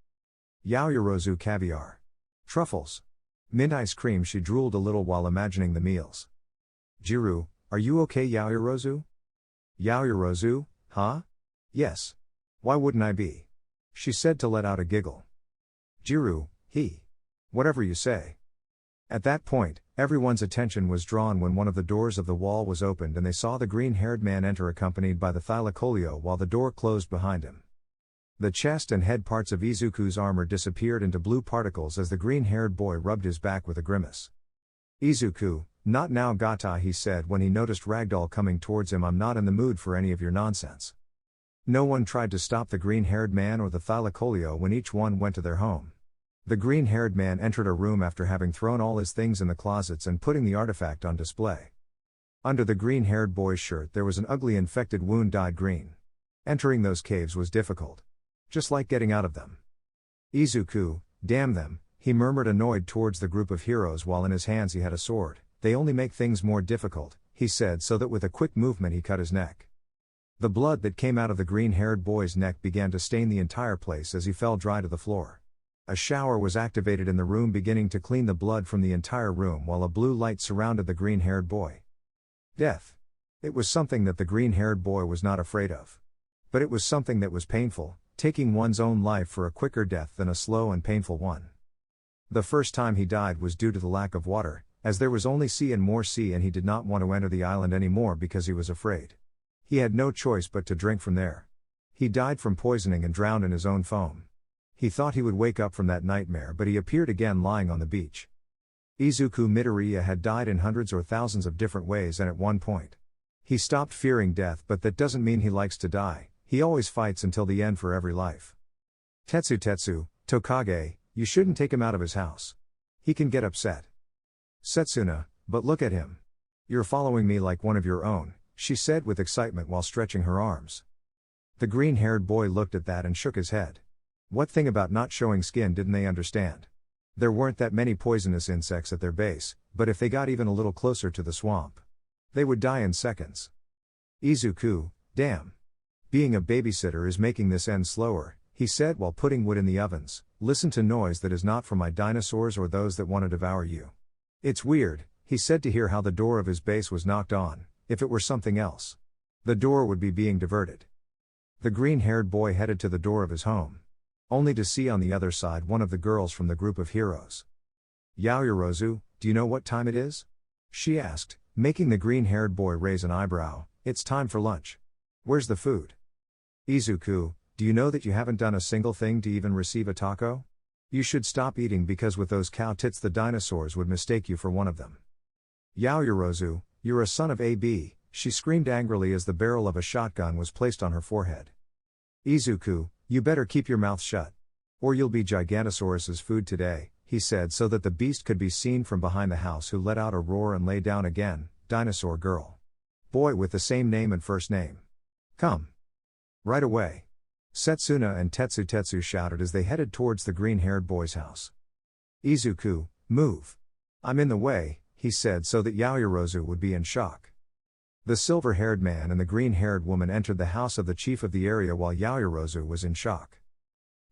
Yaoyorozu caviar. Truffles. Mint ice cream. She drooled a little while imagining the meals. Jiru, are you okay, Yaoyorozu? Yaoyorozu, huh? Yes. Why wouldn't I be? She said to let out a giggle. Jiru, whatever you say. At that point, everyone's attention was drawn when one of the doors of the wall was opened and they saw the green-haired man enter accompanied by the Thylacoleo while the door closed behind him. The chest and head parts of Izuku's armor disappeared into blue particles as the green-haired boy rubbed his back with a grimace. Izuku, not now gata, he said when he noticed Ragdoll coming towards him. I'm not in the mood for any of your nonsense. No one tried to stop the green-haired man or the Thylacoleo when each one went to their home. The green-haired man entered a room after having thrown all his things in the closets and putting the artifact on display. Under the green-haired boy's shirt there was an ugly infected wound dyed green. Entering those caves was difficult. Just like getting out of them. Izuku, damn them, he murmured annoyed towards the group of heroes while in his hands he had a sword. They only make things more difficult, he said so that with a quick movement he cut his neck. The blood that came out of the green-haired boy's neck began to stain the entire place as he fell dry to the floor. A shower was activated in the room beginning to clean the blood from the entire room while a blue light surrounded the green-haired boy. Death. It was something that the green-haired boy was not afraid of. But it was something that was painful, taking one's own life for a quicker death than a slow and painful one. The first time he died was due to the lack of water, as there was only sea and more sea and he did not want to enter the island anymore because he was afraid. He had no choice but to drink from there. He died from poisoning and drowned in his own foam. He thought he would wake up from that nightmare but he appeared again lying on the beach. Izuku Midoriya had died in hundreds or thousands of different ways and at one point. He stopped fearing death, but that doesn't mean he likes to die, he always fights until the end for every life. Tetsu, Tokage, you shouldn't take him out of his house. He can get upset. Setsuna, but look at him. You're following me like one of your own, she said with excitement while stretching her arms. The green-haired boy looked at that and shook his head. What thing about not showing skin didn't they understand? There weren't that many poisonous insects at their base, but if they got even a little closer to the swamp, they would die in seconds. Izuku, damn. Being a babysitter is making this end slower, he said while putting wood in the ovens. Listen to noise that is not from my dinosaurs or those that want to devour you. It's weird, he said to hear how the door of his base was knocked on. If it were something else, the door would be being diverted. The green-haired boy headed to the door of his home, only to see on the other side one of the girls from the group of heroes. Yaoyorozu, do you know what time it is? She asked, making the green-haired boy raise an eyebrow. It's time for lunch. Where's the food? Izuku, do you know that you haven't done a single thing to even receive a taco? You should stop eating because with those cow tits the dinosaurs would mistake you for one of them. Yaoyorozu, you're a son of AB, she screamed angrily as the barrel of a shotgun was placed on her forehead. Izuku, you better keep your mouth shut. Or you'll be Gigantosaurus's food today, he said so that the beast could be seen from behind the house who let out a roar and lay down again. Dinosaur girl. Boy with the same name and first name. Come. Right away. Setsuna and Tetsu shouted as they headed towards the green-haired boy's house. Izuku, move. I'm in the way, he said so that Yaoyorozu would be in shock. The silver-haired man and the green-haired woman entered the house of the chief of the area while Yaoyorozu was in shock.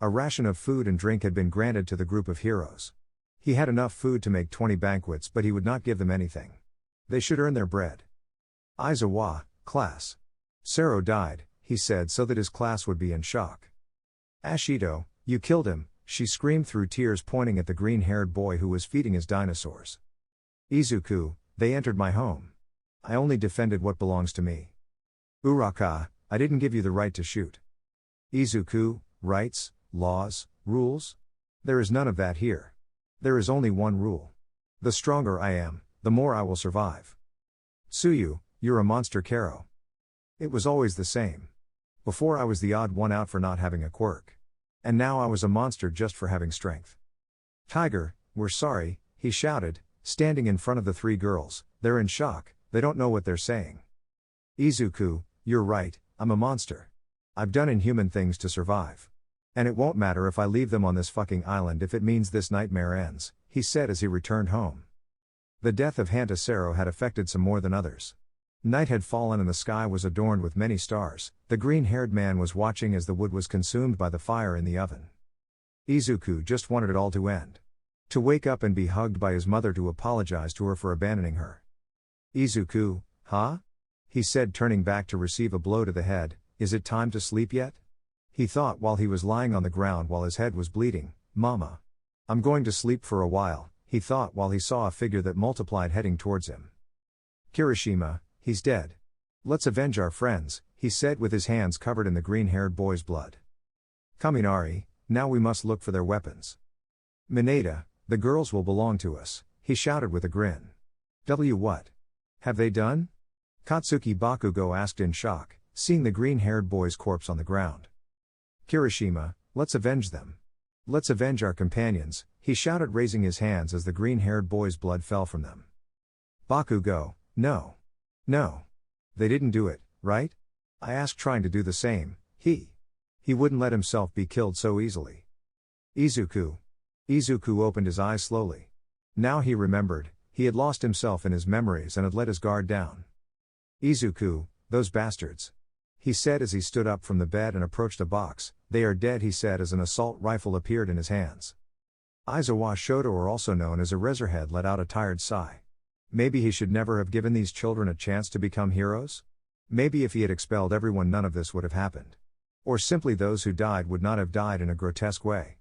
A ration of food and drink had been granted to the group of heroes. He had enough food to make 20 banquets but he would not give them anything. They should earn their bread. Aizawa, class. Sero died, he said so that his class would be in shock. Ashito, you killed him, she screamed through tears pointing at the green-haired boy who was feeding his dinosaurs. Izuku, they entered my home. I only defended what belongs to me. Uraka, I didn't give you the right to shoot. Izuku, rights, laws, rules? There is none of that here. There is only one rule. The stronger I am, the more I will survive. Tsuyu, you're a monster Karo. It was always the same. Before I was the odd one out for not having a quirk. And now I was a monster just for having strength. Tiger, we're sorry, he shouted, standing in front of the three girls. They're in shock, they don't know what they're saying. Izuku, you're right, I'm a monster. I've done inhuman things to survive. And it won't matter if I leave them on this fucking island if it means this nightmare ends, he said as he returned home. The death of Hantasero had affected some more than others. Night had fallen and the sky was adorned with many stars. The green-haired man was watching as the wood was consumed by the fire in the oven. Izuku just wanted it all to end. To wake up and be hugged by his mother to apologize to her for abandoning her. Izuku, huh? He said, turning back to receive a blow to the head. Is it time to sleep yet? He thought while he was lying on the ground while his head was bleeding. Mama. I'm going to sleep for a while, he thought while he saw a figure that multiplied heading towards him. Kirishima, he's dead. Let's avenge our friends, he said with his hands covered in the green-haired boy's blood. Kaminari, now we must look for their weapons. Mineta, the girls will belong to us, he shouted with a grin. What? Have they done? Katsuki Bakugo asked in shock, seeing the green-haired boy's corpse on the ground. Kirishima, let's avenge them. Let's avenge our companions, he shouted raising his hands as the green-haired boy's blood fell from them. Bakugo, no. No. They didn't do it, right? I asked trying to do the same, he wouldn't let himself be killed so easily. Izuku. Izuku opened his eyes slowly. Now he remembered, he had lost himself in his memories and had let his guard down. Izuku, those bastards. He said as he stood up from the bed and approached a box. They are dead, he said as an assault rifle appeared in his hands. Aizawa Shoto, or also known as Eraserhead, let out a tired sigh. Maybe he should never have given these children a chance to become heroes? Maybe if he had expelled everyone none of this would have happened. Or simply those who died would not have died in a grotesque way.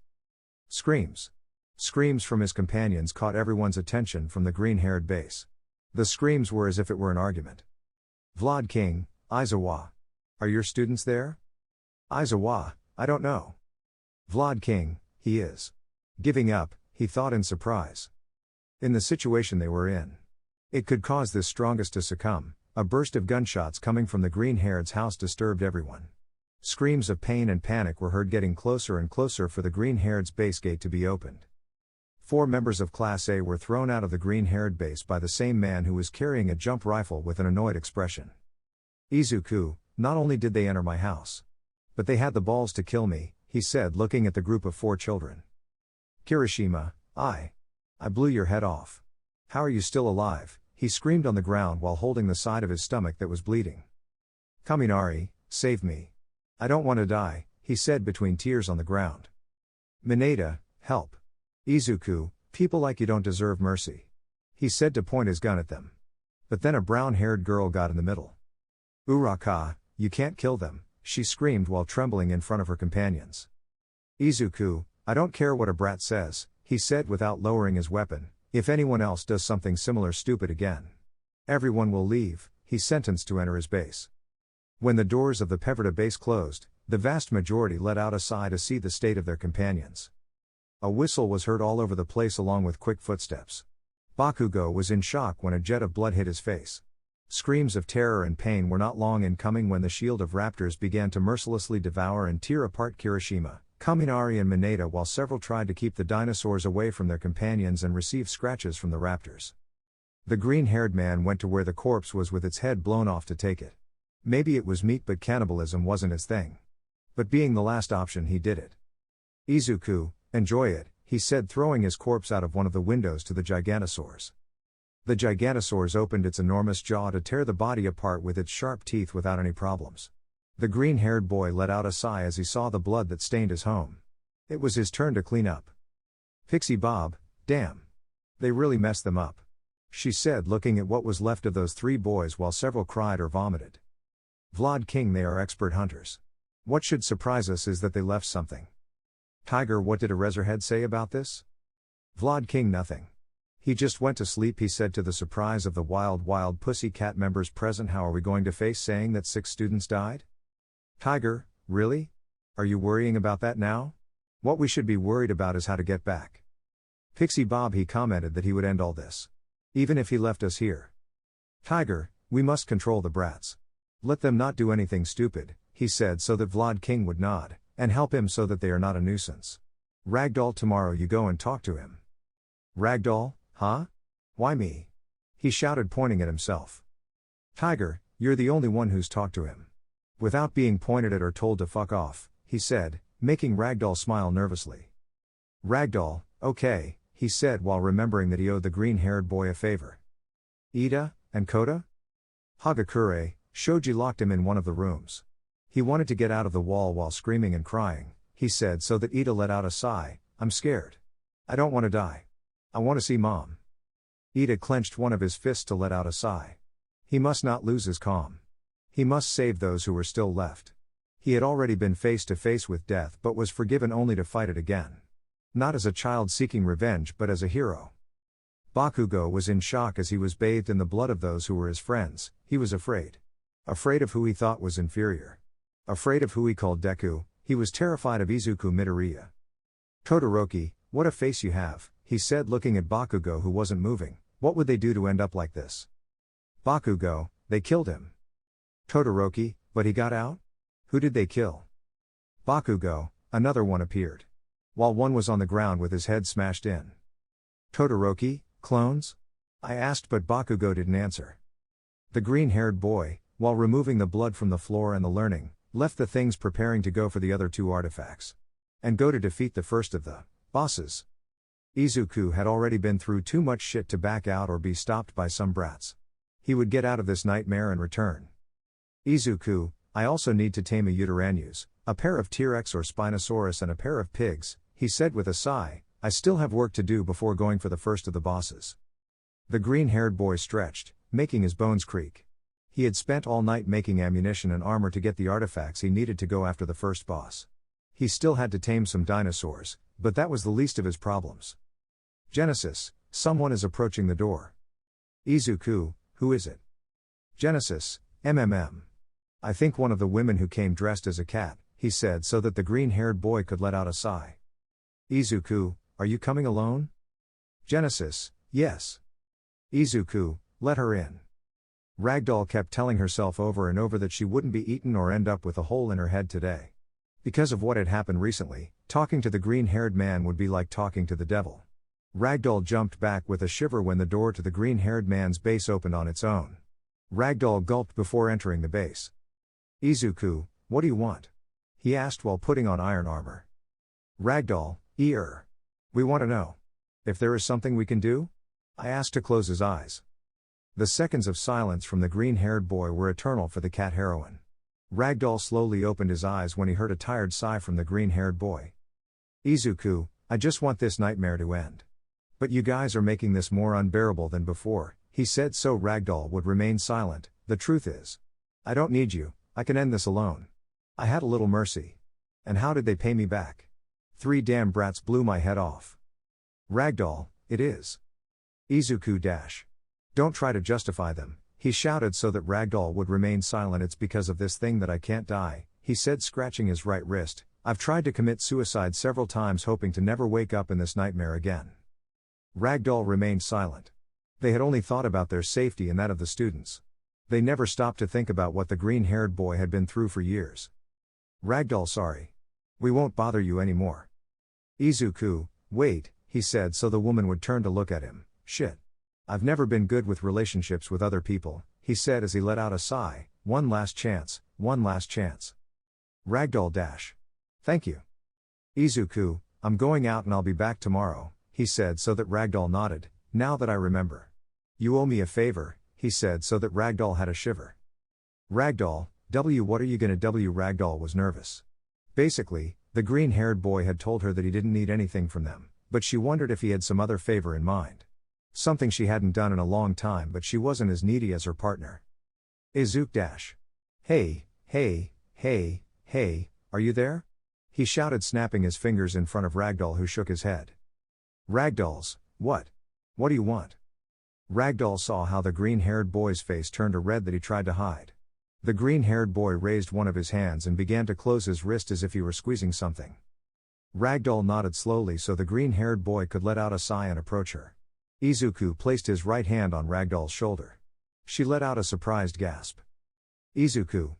Screams. Screams from his companions caught everyone's attention from the green-haired base. The screams were as if it were an argument. Vlad King, Aizawa. Are your students there? Aizawa, I don't know. Vlad King, he is. Giving up, he thought in surprise. In the situation they were in. It could cause this strongest to succumb. A burst of gunshots coming from the green-haired's house disturbed everyone. Screams of pain and panic were heard getting closer and closer for the green-haired's base gate to be opened. 4 members of Class A were thrown out of the green-haired base by the same man who was carrying a jump rifle with an annoyed expression. Izuku, not only did they enter my house, but they had the balls to kill me, he said looking at the group of 4 children. Kirishima, I blew your head off. How are you still alive? He screamed on the ground while holding the side of his stomach that was bleeding. Kaminari, save me. I don't want to die, he said between tears on the ground. Mineta, help. Izuku, people like you don't deserve mercy. He said to point his gun at them. But then a brown-haired girl got in the middle. Uraka, you can't kill them, she screamed while trembling in front of her companions. Izuku, I don't care what a brat says, he said without lowering his weapon, if anyone else does something similar stupid again. Everyone will leave, he sentenced to enter his base. When the doors of the Peverda base closed, the vast majority let out a sigh to see the state of their companions. A whistle was heard all over the place along with quick footsteps. Bakugo was in shock when a jet of blood hit his face. Screams of terror and pain were not long in coming when the shield of raptors began to mercilessly devour and tear apart Kirishima, Kaminari and Mineta while several tried to keep the dinosaurs away from their companions and received scratches from the raptors. The green-haired man went to where the corpse was with its head blown off to take it. Maybe it was meat but cannibalism wasn't his thing. But being the last option he did it. Izuku, enjoy it, he said throwing his corpse out of one of the windows to the Giganosaurs. The Giganosaurs opened its enormous jaw to tear the body apart with its sharp teeth without any problems. The green-haired boy let out a sigh as he saw the blood that stained his home. It was his turn to clean up. Pixie Bob, damn. They really messed them up. She said looking at what was left of those 3 boys while several cried or vomited. Vlad King, they are expert hunters. What should surprise us is that they left something. Tiger, what did Eraserhead say about this? Vlad King, nothing. He just went to sleep, he said to the surprise of the Wild Pussycat members present. How are we going to face saying that 6 students died? Tiger, really? Are you worrying about that now? What we should be worried about is how to get back. Pixie Bob, he commented that he would end all this. Even if he left us here. Tiger, we must control the brats. Let them not do anything stupid, he said so that Vlad King would nod, and help him so that they are not a nuisance. Ragdoll, tomorrow you go and talk to him. Ragdoll? Huh? Why me? He shouted pointing at himself. Tiger, you're the only one who's talked to him. Without being pointed at or told to fuck off, he said, making Ragdoll smile nervously. Ragdoll, okay, he said while remembering that he owed the green-haired boy a favor. Ida, and Kota? Hagakure, Shoji locked him in one of the rooms. He wanted to get out of the wall while screaming and crying, he said so that Ida let out a sigh. I'm scared. I don't want to die. I want to see Mom. Ida clenched one of his fists to let out a sigh. He must not lose his calm. He must save those who were still left. He had already been face to face with death but was forgiven only to fight it again. Not as a child seeking revenge but as a hero. Bakugo was in shock as he was bathed in the blood of those who were his friends. He was afraid. Afraid of who he thought was inferior. Afraid of who he called Deku. He was terrified of Izuku Midoriya. Todoroki, what a face you have, he said looking at Bakugo who wasn't moving. What would they do to end up like this? Bakugo, they killed him. Todoroki, but he got out? Who did they kill? Bakugo, another one appeared. While one was on the ground with his head smashed in. Todoroki, clones? I asked but Bakugo didn't answer. The green-haired boy, while removing the blood from the floor and the learning, left the things preparing to go for the other two artifacts. And go to defeat the first of the bosses. Izuku had already been through too much shit to back out or be stopped by some brats. He would get out of this nightmare and return. Izuku, I also need to tame a Uteranus, a pair of T-Rex or Spinosaurus and a pair of pigs, he said with a sigh. I still have work to do before going for the first of the bosses. The green-haired boy stretched, making his bones creak. He had spent all night making ammunition and armor to get the artifacts he needed to go after the first boss. He still had to tame some dinosaurs, but that was the least of his problems. Genesis, someone is approaching the door. Izuku, who is it? Genesis, I think one of the women who came dressed as a cat, he said so that the green-haired boy could let out a sigh. Izuku, are you coming alone? Genesis, yes. Izuku, let her in. Ragdoll kept telling herself over and over that she wouldn't be eaten or end up with a hole in her head today. Because of what had happened recently, talking to the green-haired man would be like talking to the devil. Ragdoll jumped back with a shiver when the door to the green-haired man's base opened on its own. Ragdoll gulped before entering the base. Izuku, what do you want? He asked while putting on iron armor. Ragdoll, we want to know. If there is something we can do? I asked to close his eyes. The seconds of silence from the green-haired boy were eternal for the cat heroine. Ragdoll slowly opened his eyes when he heard a tired sigh from the green-haired boy. Izuku, I just want this nightmare to end. But you guys are making this more unbearable than before, he said so Ragdoll would remain silent. The truth is. I don't need you, I can end this alone. I had a little mercy. And how did they pay me back? 3 damn brats blew my head off. Ragdoll, it is. Izuku dash. Don't try to justify them, he shouted so that Ragdoll would remain silent. It's because of this thing that I can't die, he said scratching his right wrist. I've tried to commit suicide several times hoping to never wake up in this nightmare again. Ragdoll remained silent. They had only thought about their safety and that of the students. They never stopped to think about what the green-haired boy had been through for years. Ragdoll, sorry. We won't bother you anymore. Izuku, wait, he said so the woman would turn to look at him. Shit. I've never been good with relationships with other people, he said as he let out a sigh. One last chance, one last chance. Ragdoll dash. Thank you. Izuku, I'm going out and I'll be back tomorrow, he said so that Ragdoll nodded. Now that I remember. You owe me a favor, he said so that Ragdoll had a shiver. Ragdoll, what are you gonna do? Ragdoll was nervous. Basically, the green-haired boy had told her that he didn't need anything from them, but she wondered if he had some other favor in mind. Something she hadn't done in a long time but she wasn't as needy as her partner. Izuku dash. Hey, are you there? He shouted snapping his fingers in front of Ragdoll who shook his head. Ragdoll's, what? What do you want? Ragdoll saw how the green-haired boy's face turned a red that he tried to hide. The green-haired boy raised one of his hands and began to close his wrist as if he were squeezing something. Ragdoll nodded slowly so the green-haired boy could let out a sigh and approach her. Izuku placed his right hand on Ragdoll's shoulder. She let out a surprised gasp. Izuku.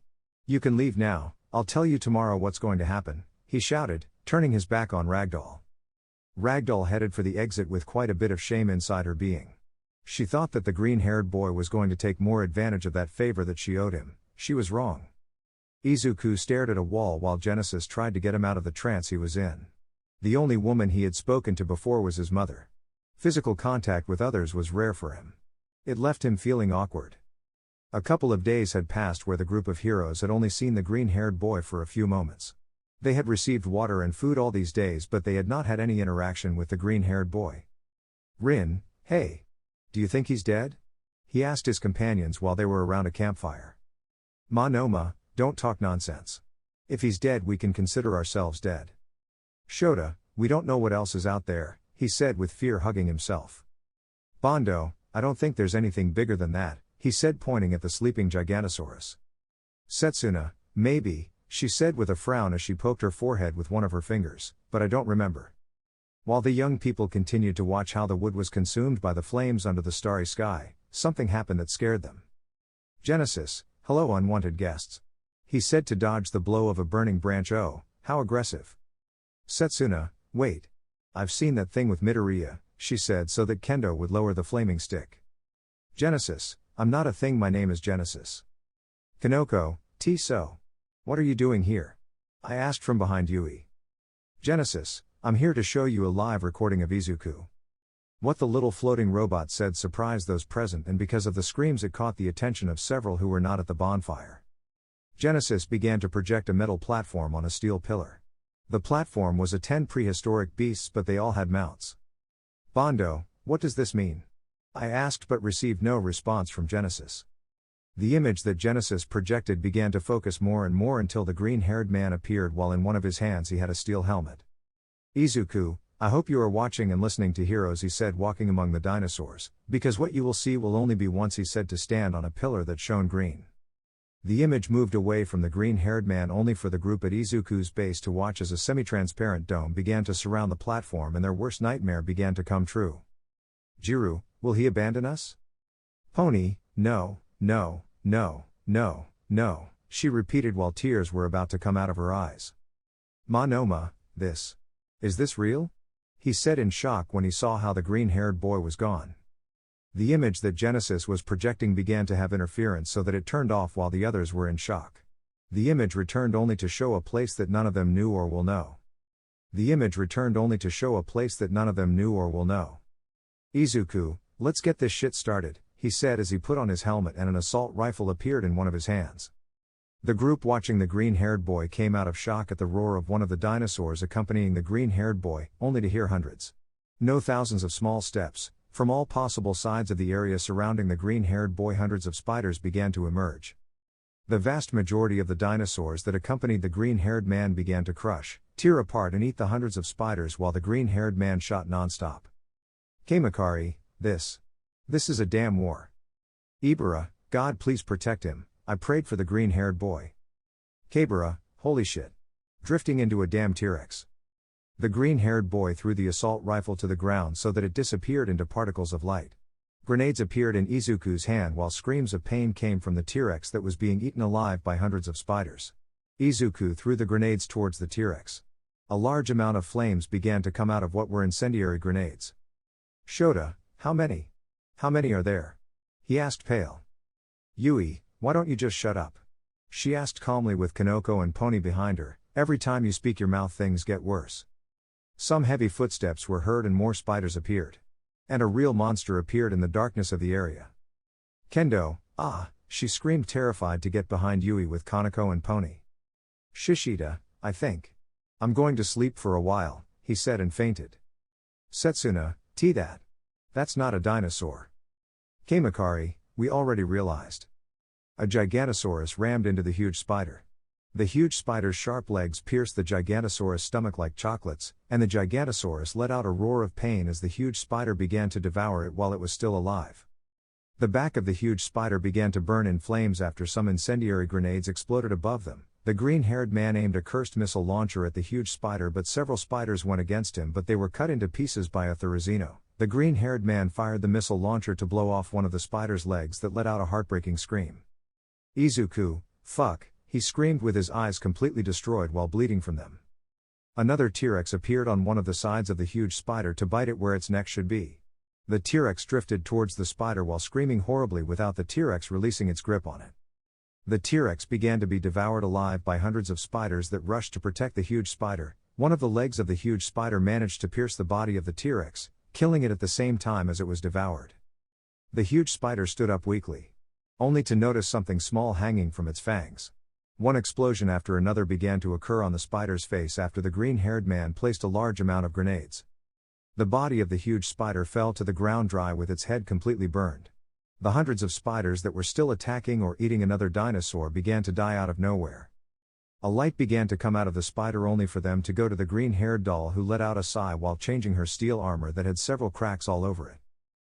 You can leave now, I'll tell you tomorrow what's going to happen, he shouted, turning his back on Ragdoll. Ragdoll headed for the exit with quite a bit of shame inside her being. She thought that the green-haired boy was going to take more advantage of that favor that she owed him. She was wrong. Izuku stared at a wall while Genesis tried to get him out of the trance he was in. The only woman he had spoken to before was his mother. Physical contact with others was rare for him. It left him feeling awkward. A couple of days had passed where the group of heroes had only seen the green-haired boy for a few moments. They had received water and food all these days, but they had not had any interaction with the green-haired boy. Rin, hey. Do you think he's dead? He asked his companions while they were around a campfire. Ma, don't talk nonsense. If he's dead, we can consider ourselves dead. Shota, we don't know what else is out there, he said with fear, hugging himself. Bondo, I don't think there's anything bigger than that, he said, pointing at the sleeping Giganosaurus. Setsuna, maybe, she said with a frown as she poked her forehead with one of her fingers, but I don't remember. While the young people continued to watch how the wood was consumed by the flames under the starry sky, something happened that scared them. Genesis, hello unwanted guests. He said to dodge the blow of a burning branch. Oh, how aggressive. Setsuna, wait. I've seen that thing with Midoriya, she said so that Kendo would lower the flaming stick. Genesis, I'm not a thing, my name is Genesis. Kanoko, so. What are you doing here? I asked from behind Yui. Genesis, I'm here to show you a live recording of Izuku. What the little floating robot said surprised those present, and because of the screams it caught the attention of several who were not at the bonfire. Genesis began to project a metal platform on a steel pillar. The platform was 10 prehistoric beasts, but they all had mounts. Bondo, what does this mean? I asked but received no response from Genesis. The image that Genesis projected began to focus more and more until the green-haired man appeared while in one of his hands he had a steel helmet. Izuku, I hope you are watching and listening to Heroes, he said, walking among the dinosaurs, because what you will see will only be once, he said, to stand on a pillar that shone green. The image moved away from the green-haired man only for the group at Izuku's base to watch as a semi-transparent dome began to surround the platform and their worst nightmare began to come true. Jiru, will he abandon us? Pony, no, she repeated while tears were about to come out of her eyes. Ma, is this real? He said in shock when he saw how the green-haired boy was gone. The image that Genesis was projecting began to have interference so that it turned off while the others were in shock. The image returned only to show a place that none of them knew or will know. Izuku, let's get this shit started, he said as he put on his helmet and an assault rifle appeared in one of his hands. The group watching the green-haired boy came out of shock at the roar of one of the dinosaurs accompanying the green-haired boy, only to hear hundreds, no thousands of small steps. From all possible sides of the area surrounding the green-haired boy, hundreds of spiders began to emerge. The vast majority of the dinosaurs that accompanied the green-haired man began to crush, tear apart and eat the hundreds of spiders while the green-haired man shot non-stop. Kamakari, this is a damn war. Ibara, God please protect him, I prayed for the green-haired boy. Kabara, holy shit. Drifting into a damn T-Rex. The green-haired boy threw the assault rifle to the ground so that it disappeared into particles of light. Grenades appeared in Izuku's hand while screams of pain came from the T-Rex that was being eaten alive by hundreds of spiders. Izuku threw the grenades towards the T-Rex. A large amount of flames began to come out of what were incendiary grenades. Shota, how many? How many are there? He asked, pale. Yui, why don't you just shut up? She asked calmly with Kanoko and Pony behind her, every time you speak your mouth things get worse. Some heavy footsteps were heard and more spiders appeared. And a real monster appeared in the darkness of the area. Kendo, she screamed, terrified to get behind Yui with Kaneko and Pony. Shishida, I think. I'm going to sleep for a while, he said and fainted. Setsuna, that's not a dinosaur. Kamakari, we already realized. A Giganosaurus rammed into the huge spider. The huge spider's sharp legs pierced the Giganosaurus' stomach like chocolates, and the Giganosaurus let out a roar of pain as the huge spider began to devour it while it was still alive. The back of the huge spider began to burn in flames after some incendiary grenades exploded above them. The green-haired man aimed a cursed missile launcher at the huge spider, but several spiders went against him, but they were cut into pieces by a Therizino. The green-haired man fired the missile launcher to blow off one of the spider's legs that let out a heartbreaking scream. Izuku, fuck. He screamed with his eyes completely destroyed while bleeding from them. Another T-Rex appeared on one of the sides of the huge spider to bite it where its neck should be. The T-Rex drifted towards the spider while screaming horribly without the T-Rex releasing its grip on it. The T-Rex began to be devoured alive by hundreds of spiders that rushed to protect the huge spider. One of the legs of the huge spider managed to pierce the body of the T-Rex, killing it at the same time as it was devoured. The huge spider stood up weakly, only to notice something small hanging from its fangs. One explosion after another began to occur on the spider's face after the green-haired man placed a large amount of grenades. The body of the huge spider fell to the ground dry with its head completely burned. The hundreds of spiders that were still attacking or eating another dinosaur began to die out of nowhere. A light began to come out of the spider only for them to go to the green-haired doll, who let out a sigh while changing her steel armor that had several cracks all over it.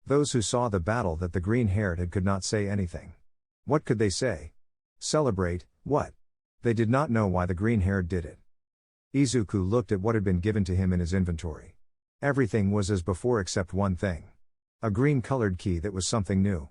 Those who saw the battle that the green-haired had could not say anything. What could they say? Celebrate, what? They did not know why the green-haired did it. Izuku looked at what had been given to him in his inventory. Everything was as before except one thing. A green-colored key that was something new.